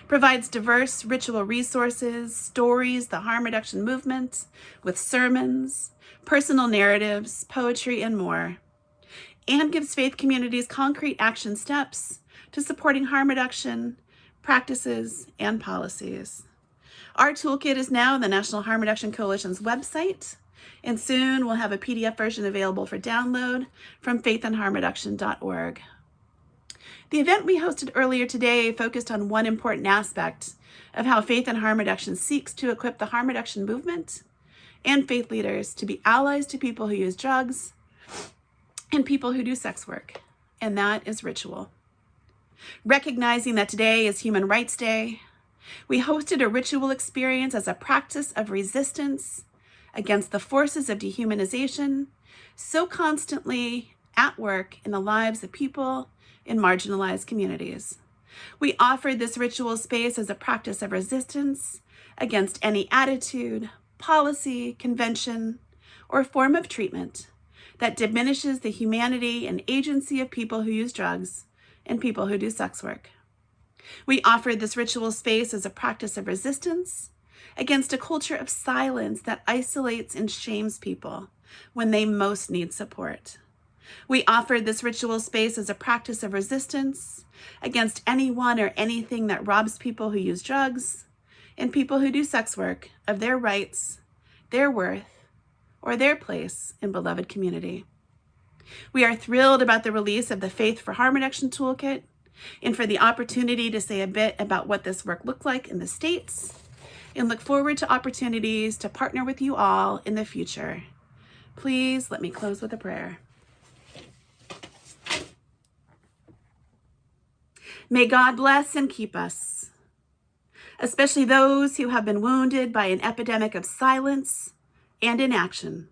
provides diverse ritual resources, stories, the harm reduction movement, with sermons, personal narratives, poetry, and more, and gives faith communities concrete action steps to supporting harm reduction practices and policies. Our toolkit is now on the National Harm Reduction Coalition's website, and soon we'll have a PDF version available for download from faithandharmreduction.org. The event we hosted earlier today focused on one important aspect of how Faith and Harm Reduction seeks to equip the harm reduction movement and faith leaders to be allies to people who use drugs and people who do sex work, and that is ritual. Recognizing that today is Human Rights Day, we hosted a ritual experience as a practice of resistance against the forces of dehumanization so constantly at work in the lives of people in marginalized communities. We offered this ritual space as a practice of resistance against any attitude, policy, convention, or form of treatment that diminishes the humanity and agency of people who use drugs and people who do sex work. We offered this ritual space as a practice of resistance against a culture of silence that isolates and shames people when they most need support. We offered this ritual space as a practice of resistance against anyone or anything that robs people who use drugs and people who do sex work of their rights, their worth, or their place in beloved community. We are thrilled about the release of the Faith for Harm Reduction Toolkit and for the opportunity to say a bit about what this work looked like in the States, and look forward to opportunities to partner with you all in the future. Please let me close with a prayer. May God bless and keep us, especially those who have been wounded by an epidemic of silence and inaction,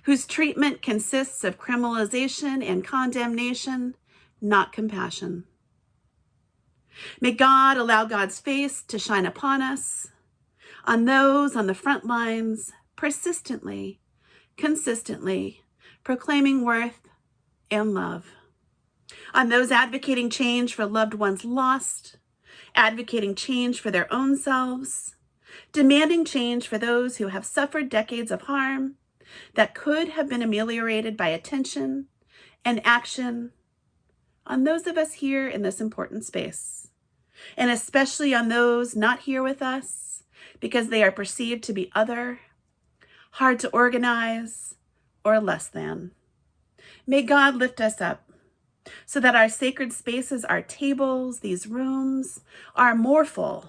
whose treatment consists of criminalization and condemnation, not compassion. May God allow God's face to shine upon us, on those on the front lines, persistently, consistently proclaiming worth and love. On those advocating change for loved ones lost, advocating change for their own selves, demanding change for those who have suffered decades of harm that could have been ameliorated by attention and action, on those of us here in this important space, and especially on those not here with us because they are perceived to be other, hard to organize, or less than. May God lift us up so that our sacred spaces, our tables, these rooms, are more full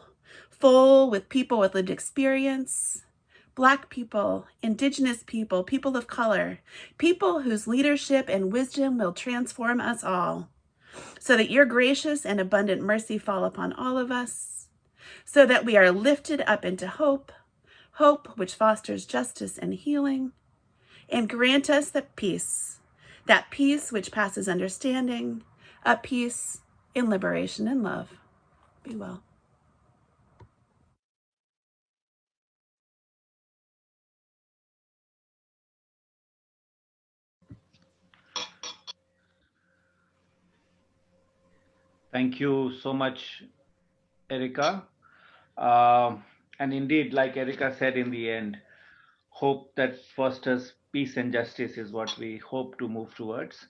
with people with lived experience, Black people, Indigenous people, people of color, people whose leadership and wisdom will transform us all, so that your gracious and abundant mercy fall upon all of us, so that we are lifted up into hope, hope which fosters justice and healing, and grant us that peace which passes understanding, a peace in liberation and love. Be well. Thank you so much, Erica. And indeed, like Erica said in the end, hope that fosters peace and justice is what we hope to move towards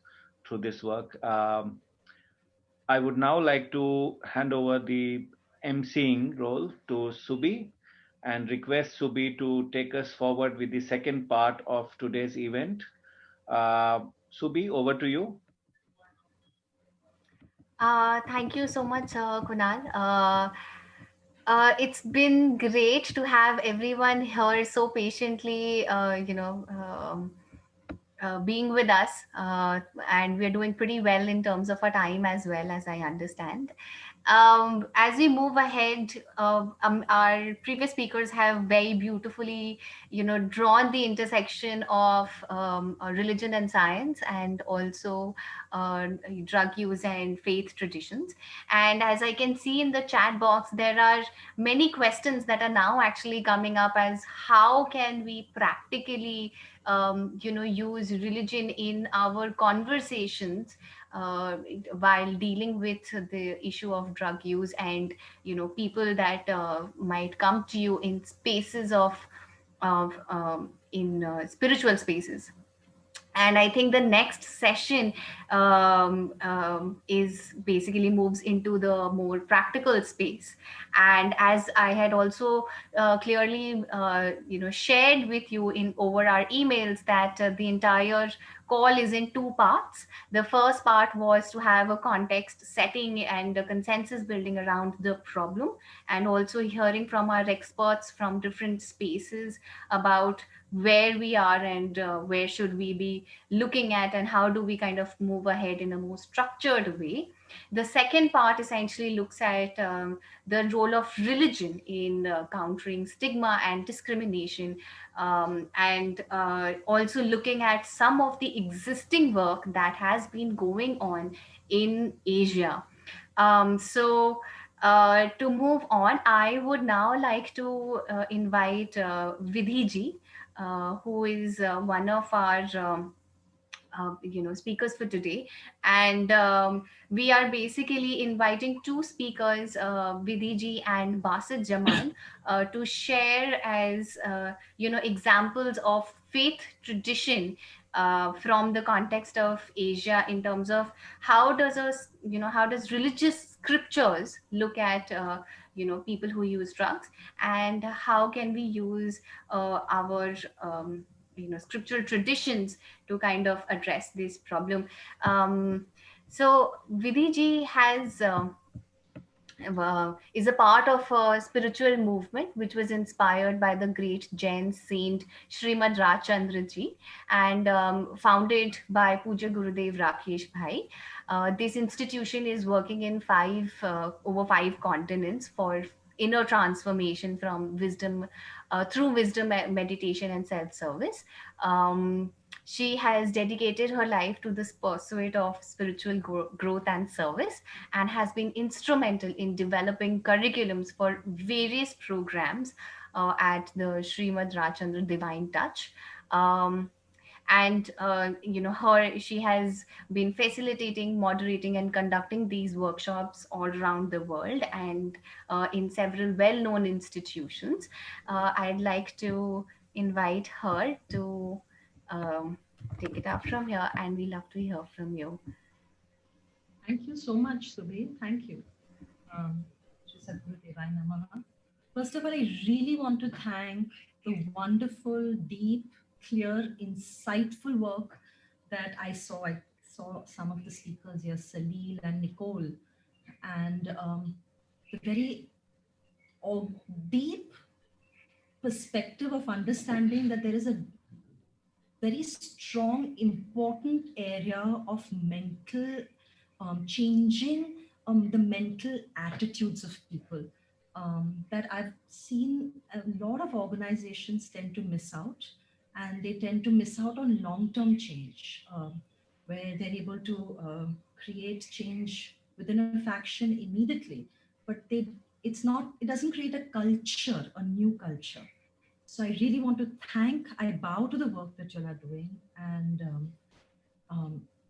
through this work. I would now like to hand over the emceeing role to Subi and request Subi to take us forward with the second part of today's event. Subi, over to you. Thank you so much, Kunal. It's been great to have everyone here so patiently, being with us, and we're doing pretty well in terms of our time as well, as I understand. As we move ahead, our previous speakers have very beautifully, drawn the intersection of religion and science, and also drug use and faith traditions. And as I can see in the chat box, there are many questions that are now actually coming up as how can we practically use religion in our conversations while dealing with the issue of drug use, and people that might come to you in spaces of in spiritual spaces. And I think the next session is basically moves into the more practical space. And as I had also clearly shared with you in over our emails, that the entire call is in two parts. The first part was to have a context setting and a consensus building around the problem, and also hearing from our experts from different spaces about where we are, and where should we be looking at, and how do we kind of move ahead in a more structured way. The second part essentially looks at the role of religion in countering stigma and discrimination, and also looking at some of the existing work that has been going on in Asia. To move on, I would now like to invite Vidhi ji, who is one of our speakers for today. And we are basically inviting two speakers, Vidhi ji and Basit Jaman, to share as examples of faith tradition from the context of Asia, in terms of how does religious scriptures look at people who use drugs, and how can we use our scriptural traditions to kind of address this problem. So Vidhi ji is a part of a spiritual movement which was inspired by the great Jain saint Srimad Rajchandra ji, and founded by Puja Gurudev Rakesh Bhai. This institution is working in over five continents for inner transformation from wisdom, through wisdom, meditation, and self-service. She has dedicated her life to this pursuit of spiritual growth and service, and has been instrumental in developing curriculums for various programs at the Srimad Rajchandra Divine Touch. and she has been facilitating, moderating, and conducting these workshops all around the world, and in several well-known institutions. I'd like to invite her to take it up from here, and we love to hear from you. Thank you so much, Subhi. Thank you. First of all, I really want to thank the wonderful, deep, clear, insightful work that I saw. I saw some of the speakers here, Salil and Nicole, and the very deep perspective of understanding that there is a very strong, important area of mental changing the mental attitudes of people that I've seen a lot of organizations tend to miss out, and they tend to miss out on long-term change, where they're able to create change within a faction immediately, but it doesn't create a culture, a new culture. So I really want to I bow to the work that you all are doing, and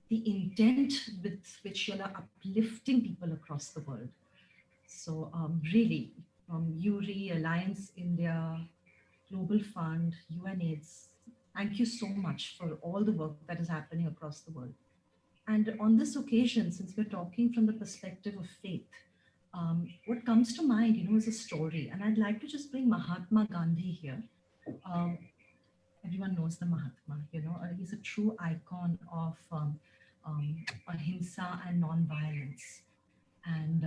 the intent with which you all are uplifting people across the world. So really, from URI, Alliance India, Global Fund, UNAIDS, thank you so much for all the work that is happening across the world. And on this occasion, since we're talking from the perspective of faith, what comes to mind, is a story. And I'd like to just bring Mahatma Gandhi here. Everyone knows the Mahatma, he's a true icon of ahimsa and non-violence. And,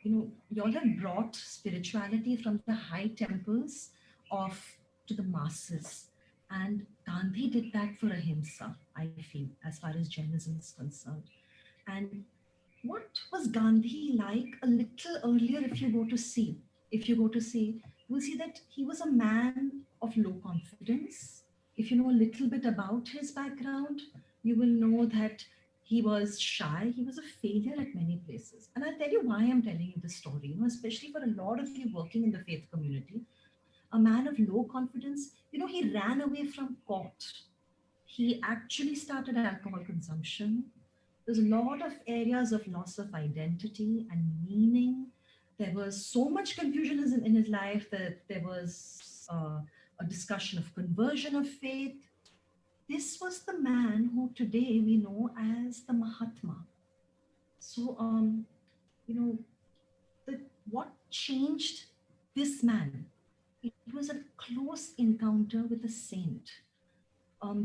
you all have brought spirituality from the high temples to the masses. And Gandhi did that for ahimsa, I feel, as far as Jainism is concerned. And what was Gandhi like a little earlier? If you go to see, you'll see that he was a man of low confidence. If you know a little bit about his background, you will know that he was shy. He was a failure at many places. And I'll tell you why I'm telling you this story, especially for a lot of you working in the faith community. A man of low confidence, he ran away from court. He actually started alcohol consumption. There's a lot of areas of loss of identity and meaning. There was so much confusion in his life that there was a discussion of conversion of faith. This was the man who today we know as the Mahatma. So, what changed this man? It was a close encounter with a saint.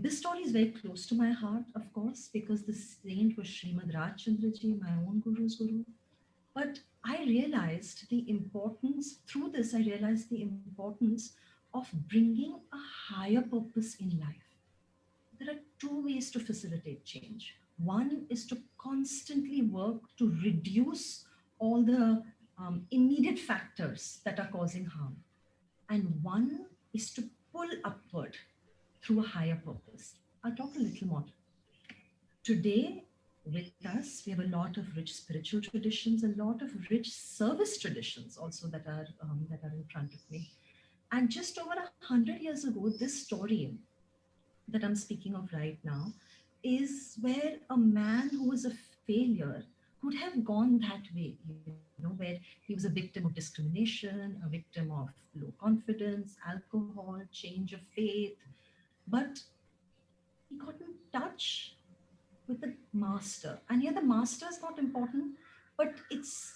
This story is very close to my heart, of course, because the saint was Srimad Rajchandraji, my own guru's guru. But I realized the importance of bringing a higher purpose in life. There are two ways to facilitate change. One is to constantly work to reduce all the immediate factors that are causing harm. And one is to pull upward through a higher purpose. I'll talk a little more. Today, with us, we have a lot of rich spiritual traditions, a lot of rich service traditions also that are in front of me. And just over 100 years ago, this story that I'm speaking of right now is where a man who was a failure could have gone that way, where he was a victim of discrimination, a victim of low confidence, alcohol, change of faith, but he got in touch with the master. And here the master is not important, but it's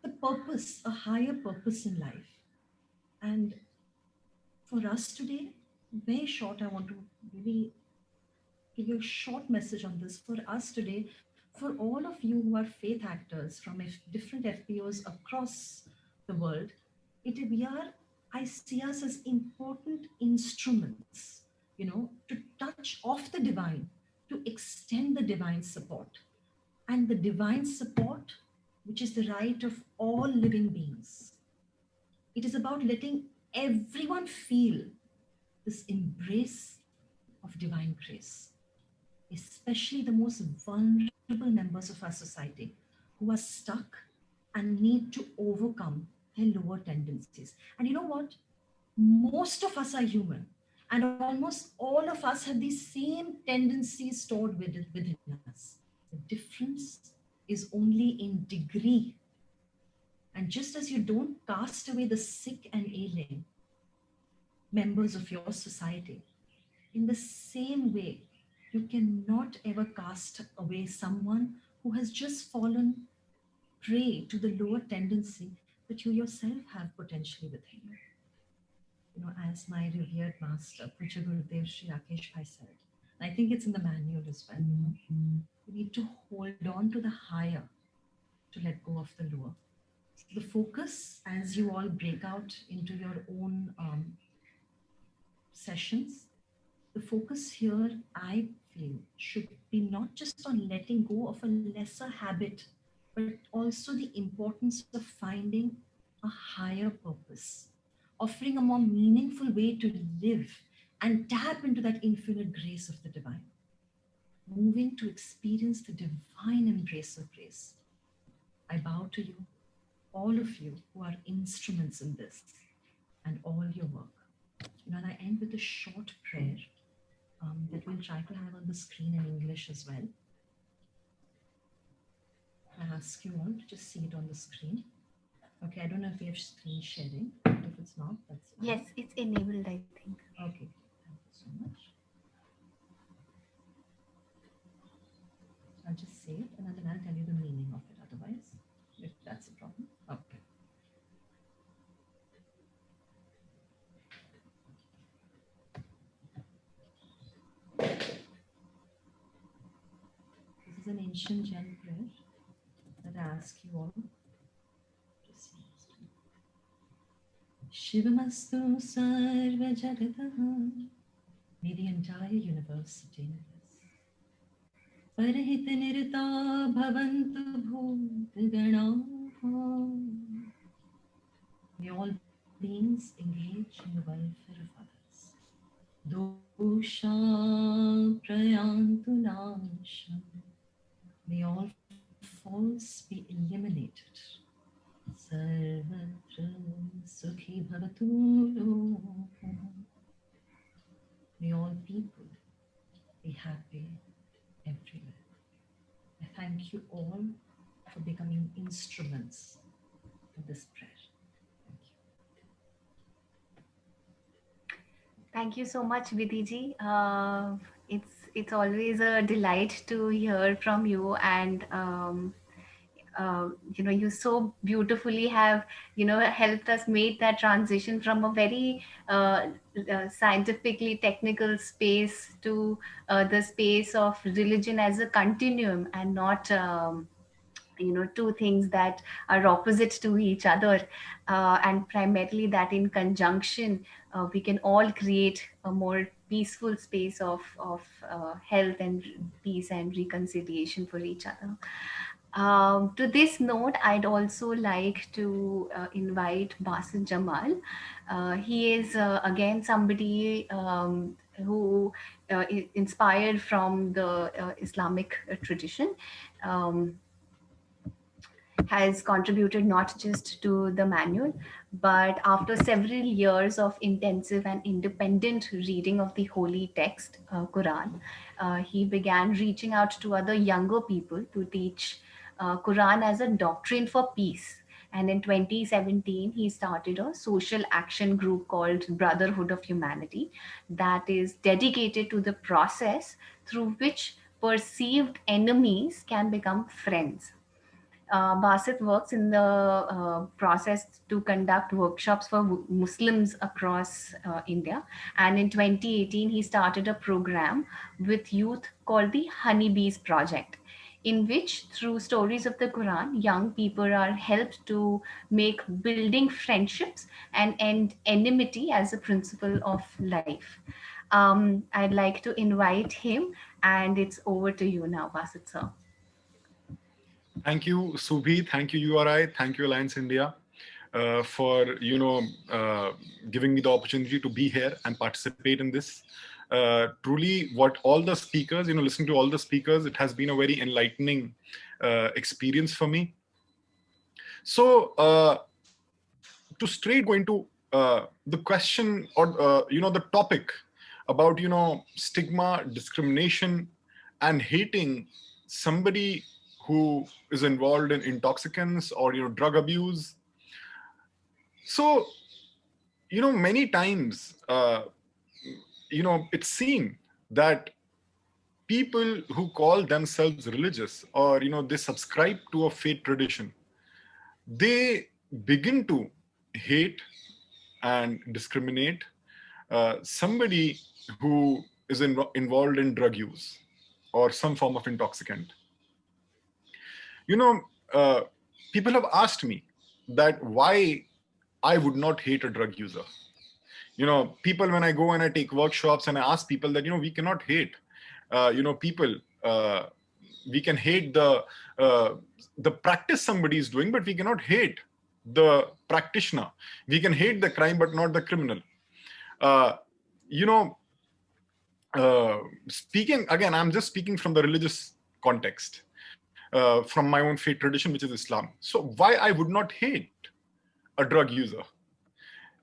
the purpose, a higher purpose in life. And for us today, very short, I want to really give you a short message on this. For us today, for all of you who are faith actors from different FPOs across the world, I see us as important instruments, to touch off the divine, to extend the divine support. And the divine support, which is the right of all living beings. It is about letting everyone feel this embrace of divine grace, especially the most vulnerable members of our society who are stuck and need to overcome their lower tendencies. And you know what? Most of us are human, And almost all of us have these same tendencies stored within us. The difference is only in degree. And just as you don't cast away the sick and ailing members of your society, in the same way, you cannot ever cast away someone who has just fallen prey to the lower tendency that you yourself have potentially within you. You know, as my revered master, Puja Gurudev Sri Rakesh Bhai said, and I think it's in the manual as well, you need to hold on to the higher to let go of the lower. So the focus, as you all break out into your own sessions, the focus here, I feel, should be not just on letting go of a lesser habit, but also the importance of finding a higher purpose, offering a more meaningful way to live and tap into that infinite grace of the divine, moving to experience the divine embrace of grace. I bow to you, all of you who are instruments in this and all your work. You know, and I end with a short prayer that we'll try to have on the screen in English as well. I ask you all to just see it on the screen. Okay, I don't know if we have screen sharing, but if it's not, that's fine. Yes, it's enabled, I think. Okay, thank you so much. I'll just say it and then I'll tell you the meaning of it otherwise, if that's a problem. Okay. This is an ancient Jain prayer that I ask you all to see. Shivamastu sarva jagataha. May the entire universe attain this. Parahita nirta bhavantu bhut ganaha. May all beings engage in the welfare of others. Dosha prayantu nasham. May all faults be eliminated. Sarvatra sukhi bhavatu lokah. May all people be happy everywhere. I thank you all for becoming instruments in this prayer. Thank you so much, Vidiji. It's always a delight to hear from you, and you know, you so beautifully have, you know, helped us make that transition from a very scientifically technical space to the space of religion as a continuum and not you know, two things that are opposite to each other, and primarily that in conjunction we can all create a more peaceful space of health and peace and reconciliation for each other. To this note, I'd also like to invite Basit Jamal. He is again somebody who is inspired from the Islamic tradition. Has contributed not just to the manual, but after several years of intensive and independent reading of the holy text, Quran, he began reaching out to other younger people to teach Quran as a doctrine for peace. And in 2017, he started a social action group called Brotherhood of Humanity that is dedicated to the process through which perceived enemies can become friends. Basit works in the process to conduct workshops for Muslims across India. And in 2018, he started a program with youth called the Honeybees Project, in which, through stories of the Quran, young people are helped to make building friendships and end enmity as a principle of life. I'd like to invite him, and it's over to you now, Basit sir. Thank you, Subhi. Thank you, URI. Thank you, Alliance India, for giving me the opportunity to be here and participate in this. Truly, what all the speakers, listening to all the speakers, it has been a very enlightening experience for me. So, to straight go into the question or the topic about, stigma, discrimination, and hating somebody who is involved in intoxicants or, drug abuse. So, many times, it's seen that people who call themselves religious, or, they subscribe to a faith tradition, they begin to hate and discriminate somebody who is involved in drug use or some form of intoxicant. You know, uh, people have asked me that why I would not hate a drug user. People, when I go and I take workshops and I ask people that, we cannot hate, people, we can hate the practice somebody is doing, but we cannot hate the practitioner. We can hate the crime, but not the criminal. Uh, you know, Speaking again, I'm just speaking from the religious context, from my own faith tradition, which is Islam. So why I would not hate a drug user?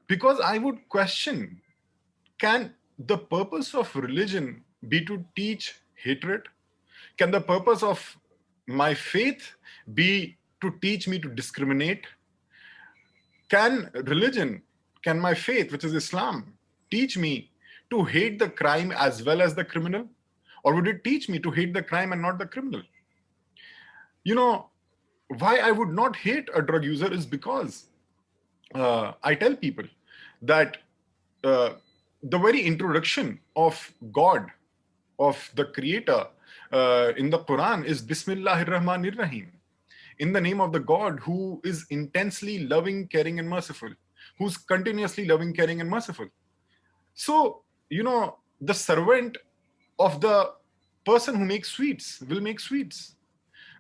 Because I would question, can the purpose of religion be to teach hatred? Can the purpose of my faith be to teach me to discriminate? Can my faith, which is Islam, teach me to hate the crime as well as the criminal? Or would it teach me to hate the crime and not the criminal? Why I would not hate a drug user is because I tell people that uh, the very introduction of God, of the Creator, in the Quran is Bismillahir Rahmanir Rahim. In the name of the God who is intensely loving, caring, and merciful, who's continuously loving, caring, and merciful. So, the servant of the person who makes sweets will make sweets.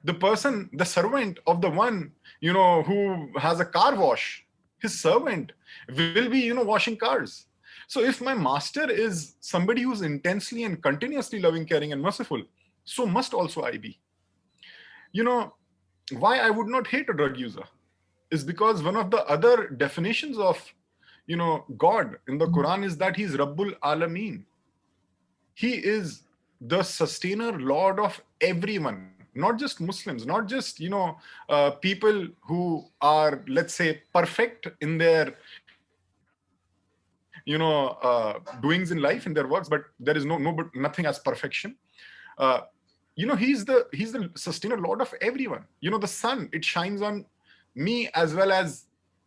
The servant of the one, who has a car wash, his servant will be, washing cars. So if my master is somebody who's intensely and continuously loving, caring, and merciful, so must also I be. Why I would not hate a drug user is because one of the other definitions of, God in the Quran is that he's Rabbul Alameen. He is the sustainer, Lord of everyone, not just Muslims, not just, people who are, let's say, perfect in their, doings in life, in their works, but there is nothing as perfection. Uh, he's the sustainer, Lord of everyone. The sun, it shines on me as well as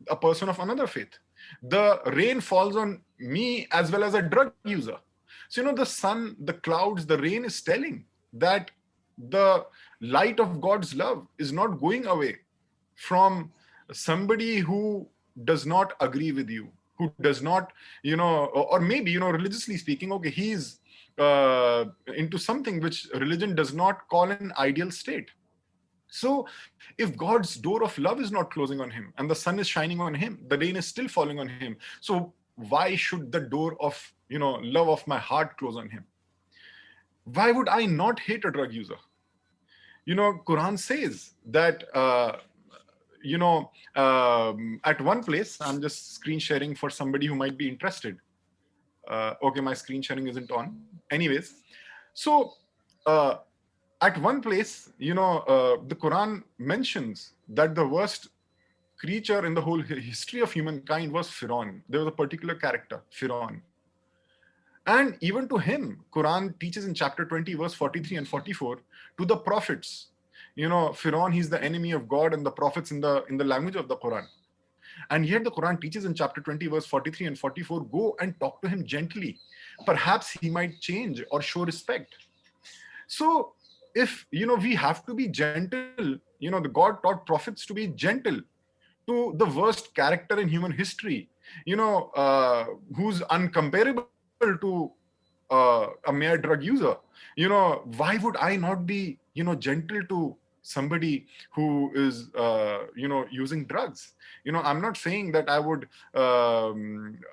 a person of another faith. The rain falls on me as well as a drug user. So the sun, the clouds, the rain is telling that the light of God's love is not going away from somebody who does not agree with you, who does not, or maybe, religiously speaking, okay, he's into something which religion does not call an ideal state. So if God's door of love is not closing on him and the sun is shining on him, the rain is still falling on him, so why should the door of, love of my heart close on him? Why would I not hate a drug user? Quran says that, at one place, I'm just screen sharing for somebody who might be interested. Okay, my screen sharing isn't on. Anyways, so at one place, the Quran mentions that the worst creature in the whole history of humankind was Firaun. There was a particular character, Firaun. And even to him, Quran teaches in chapter 20, verse 43 and 44, to the prophets. Firaun, he's the enemy of God and the prophets in the language of the Quran. And yet the Quran teaches in chapter 20, verse 43 and 44, go and talk to him gently. Perhaps he might change or show respect. So if, we have to be gentle, the God taught prophets to be gentle to the worst character in human history, who's uncomparable to a mere drug user. Why would I not be, gentle to somebody who is, using drugs? I'm not saying that I would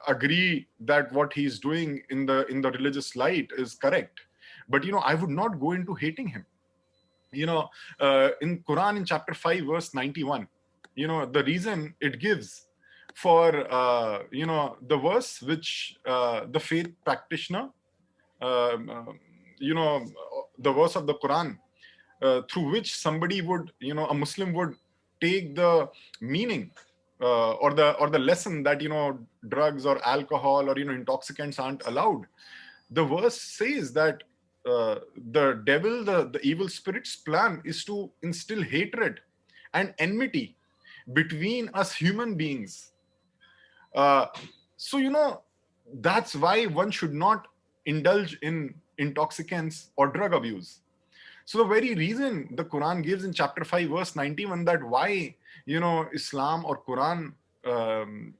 agree that what he's doing in the religious light is correct, but I would not go into hating him. In Quran, in chapter 5, verse 91, the reason it gives for the verse which the faith practitioner you know, the verse of the Quran through which somebody would, you know, a Muslim would take the meaning or the lesson that, you know, drugs or alcohol or, you know, intoxicants aren't allowed. The verse says that the devil, the evil spirit's plan is to instill hatred and enmity between us human beings. Uh, so, you know, that's why one should not indulge in intoxicants or drug abuse. So the very reason the Quran gives in chapter 5, verse 91, that why, you know, Islam or Quran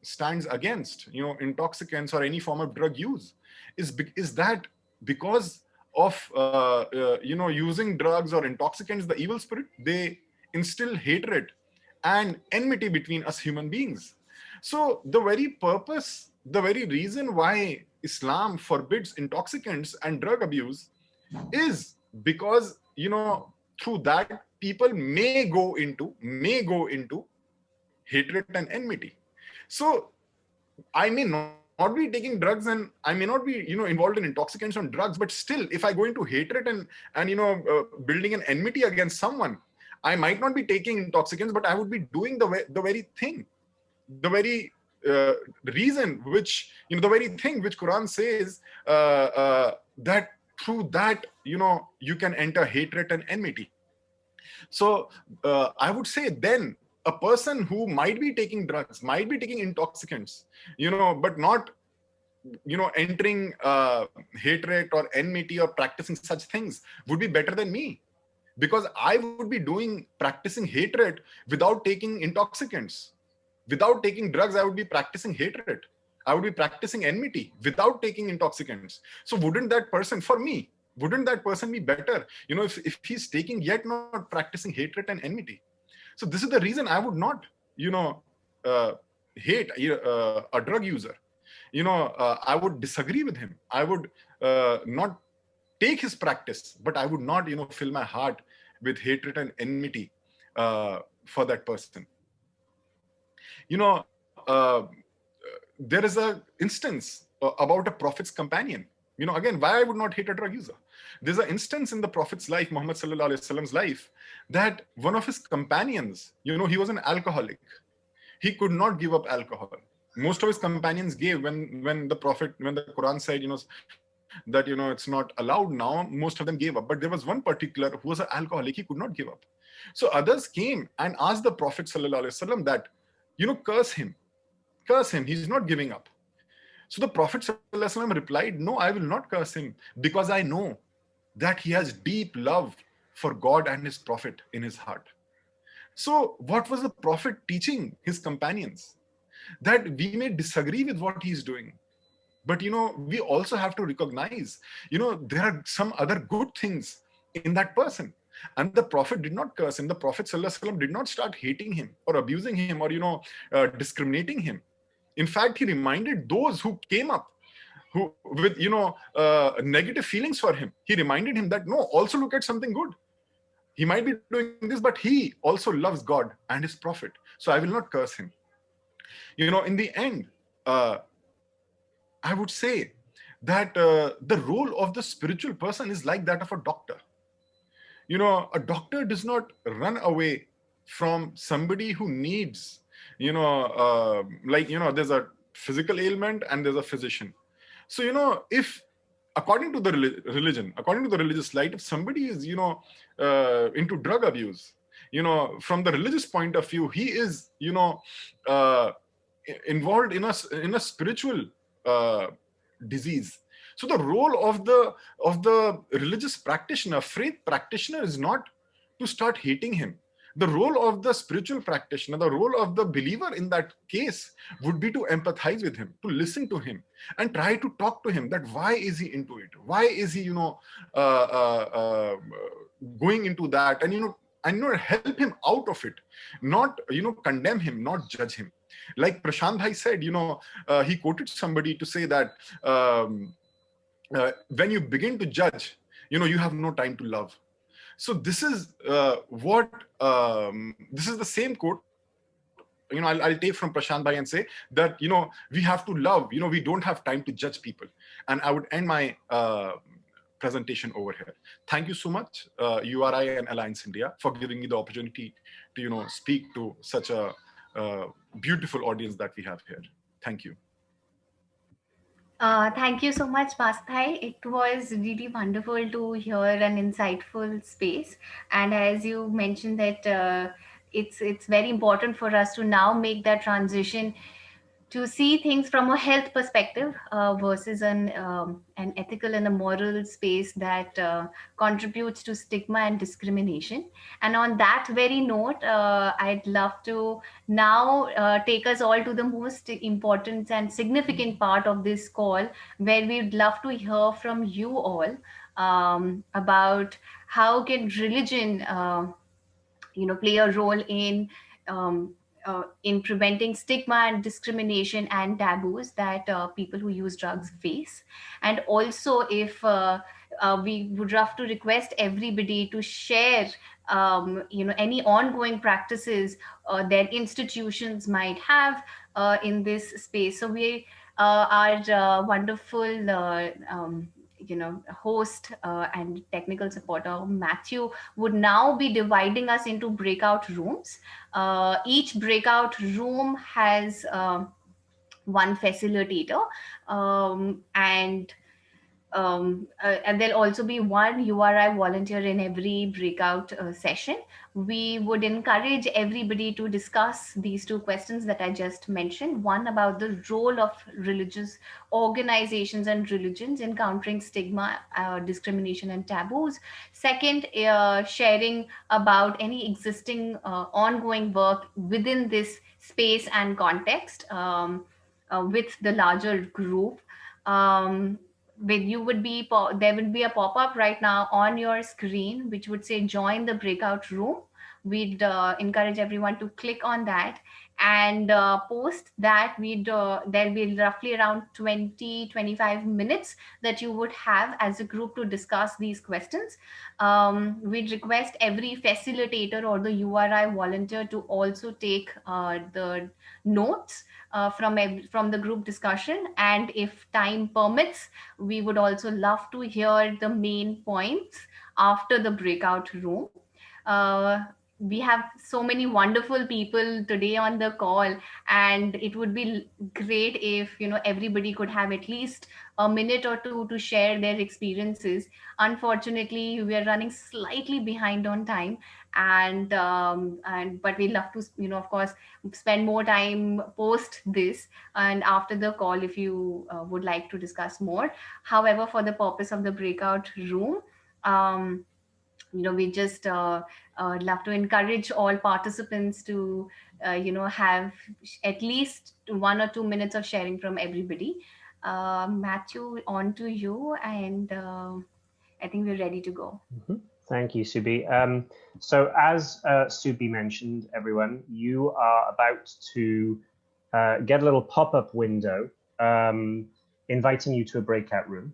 stands against, you know, intoxicants or any form of drug use is that because of, you know, using drugs or intoxicants, the evil spirit, they instill hatred and enmity between us human beings. So the very purpose, the very reason why Islam forbids intoxicants and drug abuse is because, you know, through that people may go into hatred and enmity. So I may not be taking drugs and I may not be, you know, involved in intoxicants on drugs, but still, if I go into hatred and you know, building an enmity against someone, I might not be taking intoxicants, but I would be doing the very thing, the very reason which, you know, the very thing which Quran says that through that, you know, you can enter hatred and enmity. So I would say then a person who might be taking drugs, might be taking intoxicants, you know, but not, you know, entering hatred or enmity or practicing such things would be better than me, because I would be practicing hatred without taking intoxicants. Without taking drugs, I would be practicing hatred. I would be practicing enmity without taking intoxicants. So wouldn't that person, for me, wouldn't that person be better, you know, if he's taking yet not practicing hatred and enmity? So this is the reason I would not, you know, hate a drug user. You know, I would disagree with him. I would not take his practice, but I would not, you know, fill my heart with hatred and enmity for that person. You know, there is a instance about a prophet's companion. You know, again, why I would not hate a drug user. There's an instance in the prophet's life, Muhammad sallallahu alaihi wasallam's life, that one of his companions, you know, he was an alcoholic. He could not give up alcohol. Most of his companions gave when the prophet, when the Quran said, you know, that, you know, it's not allowed now, most of them gave up. But there was one particular who was an alcoholic, he could not give up. So others came and asked the Prophet sallallahu alaihi wasallam that, you know, curse him, he's not giving up. So the Prophet sallallahu alaihi wasallam replied, no, I will not curse him, because I know that he has deep love for God and his Prophet in his heart. So what was the Prophet teaching his companions? That we may disagree with what he's doing, but, you know, we also have to recognize, you know, there are some other good things in that person. And the Prophet did not curse him. The Prophet sallallahu alaihi wasallam did not start hating him or abusing him or, you know, discriminating him. In fact, he reminded those who came up who with, you know, negative feelings for him. He reminded him that, no, also look at something good. He might be doing this, but he also loves God and his Prophet. So I will not curse him. You know, in the end, I would say that the role of the spiritual person is like that of a doctor. You know, a doctor does not run away from somebody who needs, you know, like, you know, there's a physical ailment and there's a physician. So, you know, if according to the religion, according to the religious light, if somebody is, you know, into drug abuse, you know, from the religious point of view, he is, you know, involved in a spiritual disease. So the role of the religious practitioner, faith practitioner, is not to start hating him. The role of the spiritual practitioner, the role of the believer in that case would be to empathize with him, to listen to him, and try to talk to him that why is he into it? Why is he, you know, going into that? And, you know, help him out of it, not, you know, condemn him, not judge him. Like Prashant Bhai said, you know, he quoted somebody to say that when you begin to judge, you know, you have no time to love. So this is this is the same quote I'll take from Prashant Bhai and say that, we have to love, we don't have time to judge people. And I would end my presentation over here. Thank you so much, URI and Alliance India, for giving me the opportunity to, speak to such a beautiful audience that we have here. Thank you. Thank you so much, Pasthai. It was really wonderful to hear an insightful space. And as you mentioned that it's very important for us to now make that transition to see things from a health perspective versus an ethical and a moral space that contributes to stigma and discrimination. And on that very note, I'd love to now take us all to the most important and significant part of this call, where we'd love to hear from you all about how can religion play a role um, in preventing stigma and discrimination and taboos that people who use drugs face. And also, if we would love to request everybody to share any ongoing practices their institutions might have in this space. So we our wonderful host and technical supporter Matthew would now be dividing us into breakout rooms. Each breakout room has one facilitator, and there'll also be one URI volunteer in every breakout session. We would encourage everybody to discuss these two questions that I just mentioned. One, about the role of religious organizations and religions in countering stigma, discrimination, and taboos. Second, sharing about any existing ongoing work within this space and context with the larger group. With you would be there would be a pop-up right now on your screen which would say join the breakout room. We'd encourage everyone to click on that and post that. There'll be roughly around 20-25 minutes that you would have as a group to discuss these questions. We'd request every facilitator or the URI volunteer to also take the notes from the group discussion, and if time permits, we would also love to hear the main points after the breakout room. Uh, we have so many wonderful people today on the call, and it would be great if everybody could have at least a minute or two to share their experiences. Unfortunately, we are running slightly behind on time, and but we love to of course spend more time post this and after the call if you would like to discuss more. However, for the purpose of the breakout room, we just love to encourage all participants to have at least 1 or 2 minutes of sharing from everybody. Matthew, on to you, and I think we're ready to go. Thank you, Subi. So as Subi mentioned, everyone, you are about to get a little pop-up window inviting you to a breakout room.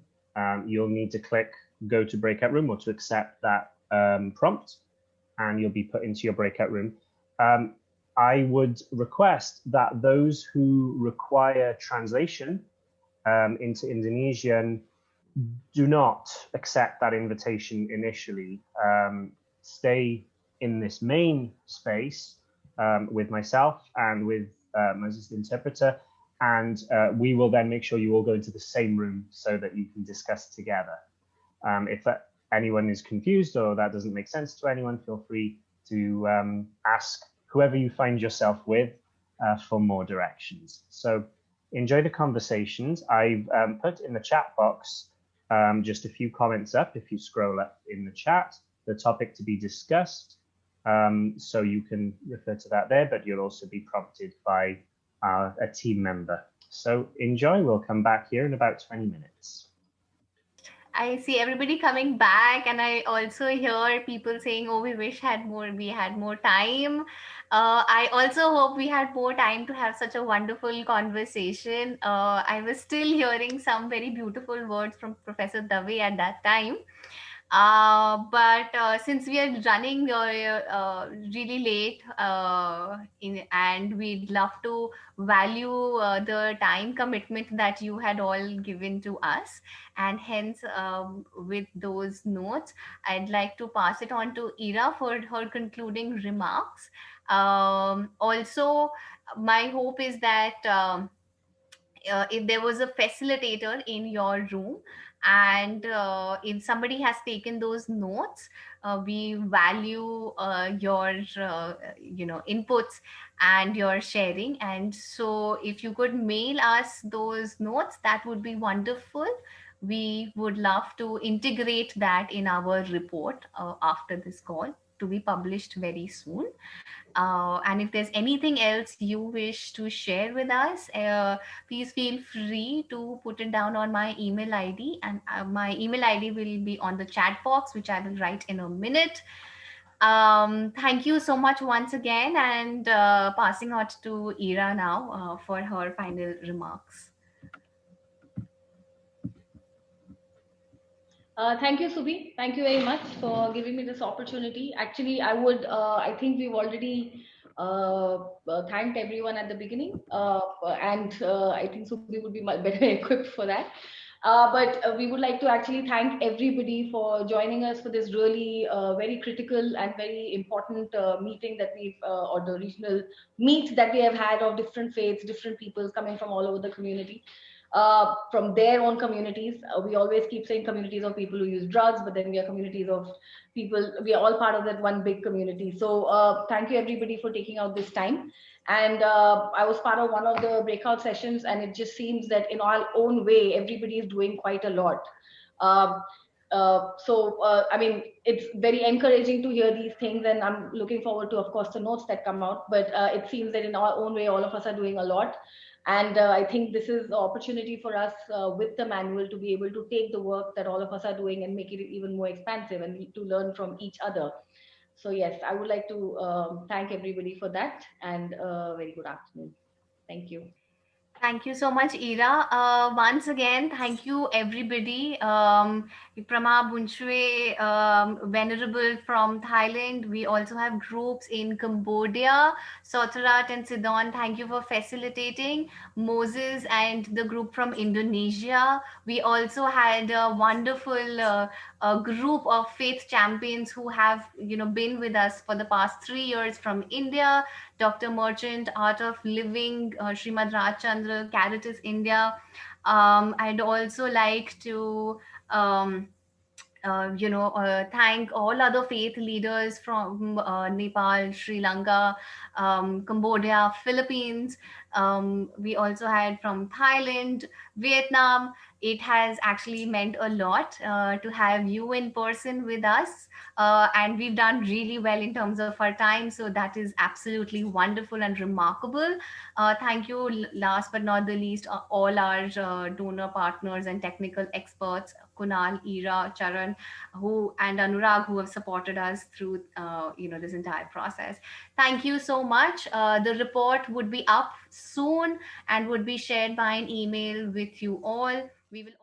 You'll need to click go to breakout room or to accept that prompt, and you'll be put into your breakout room. I would request that those who require translation into Indonesian do not accept that invitation initially. Stay in this main space with myself and with Moses the interpreter, and we will then make sure you all go into the same room so that you can discuss together. If anyone is confused or that doesn't make sense to anyone, feel free to ask whoever you find yourself with for more directions. So enjoy the conversations. I've put in the chat box just a few comments up. If you scroll up in the chat, the topic to be discussed, so you can refer to that there, but you'll also be prompted by a team member. So enjoy. We'll come back here in about 20 minutes. I see everybody coming back, and I also hear people saying, "Oh, we had more time." I also hope we had more time to have such a wonderful conversation. I was still hearing some very beautiful words from Professor Dave at that time. But since we are running really late, and we'd love to value the time commitment that you had all given to us, and hence, with those notes, I'd like to pass it on to Ira for her concluding remarks. Also, my hope is that. If there was a facilitator in your room, and if somebody has taken those notes, we value your inputs and your sharing. And so if you could mail us those notes, that would be wonderful. We would love to integrate that in our report after this call, to be published very soon. And if there's anything else you wish to share with us, please feel free to put it down on my email ID. And my email ID will be on the chat box, which I will write in a minute. Thank you so much once again, and passing on to Ira now for her final remarks. Thank you, Subhi. Thank you very much for giving me this opportunity. Actually, I think we've already thanked everyone at the beginning, and I think Subhi would be much better equipped for that. But we would like to actually thank everybody for joining us for this really very critical and very important meeting that or the regional meet that we have had of different faiths, different peoples coming from all over the community, from their own communities. We always keep saying communities of people who use drugs, but then we are communities of people. We are all part of that one big community. So thank you everybody for taking out this time. And I was part of one of the breakout sessions, and it just seems that in our own way, everybody is doing quite a lot. I mean, it's very encouraging to hear these things, and I'm looking forward to, of course, the notes that come out. But it seems that in our own way, all of us are doing a lot. And I think this is the opportunity for us with the manual to be able to take the work that all of us are doing and make it even more expansive and to learn from each other. So yes, I would like to thank everybody for that, and very good afternoon. Thank you. Thank you so much, Ira. Once again, thank you, everybody. Prama Bunchwe, Venerable from Thailand. We also have groups in Cambodia, Sotarat and Sidon. Thank you for facilitating. Moses and the group from Indonesia. We also had a wonderful group of faith champions who have, been with us for the past 3 years from India. Dr. Merchant, Art of Living, Srimad Rajchandra, Caritas India. I'd also like to thank all other faith leaders from Nepal, Sri Lanka, Cambodia, Philippines. We also had from Thailand, Vietnam. It has actually meant a lot to have you in person with us. And we've done really well in terms of our time. So that is absolutely wonderful and remarkable. Thank you, last but not the least, all our donor partners and technical experts, Kunal, Ira, Charan, and Anurag, who have supported us through this entire process. Thank you so much. The report would be up soon and would be shared by an email with you all. We will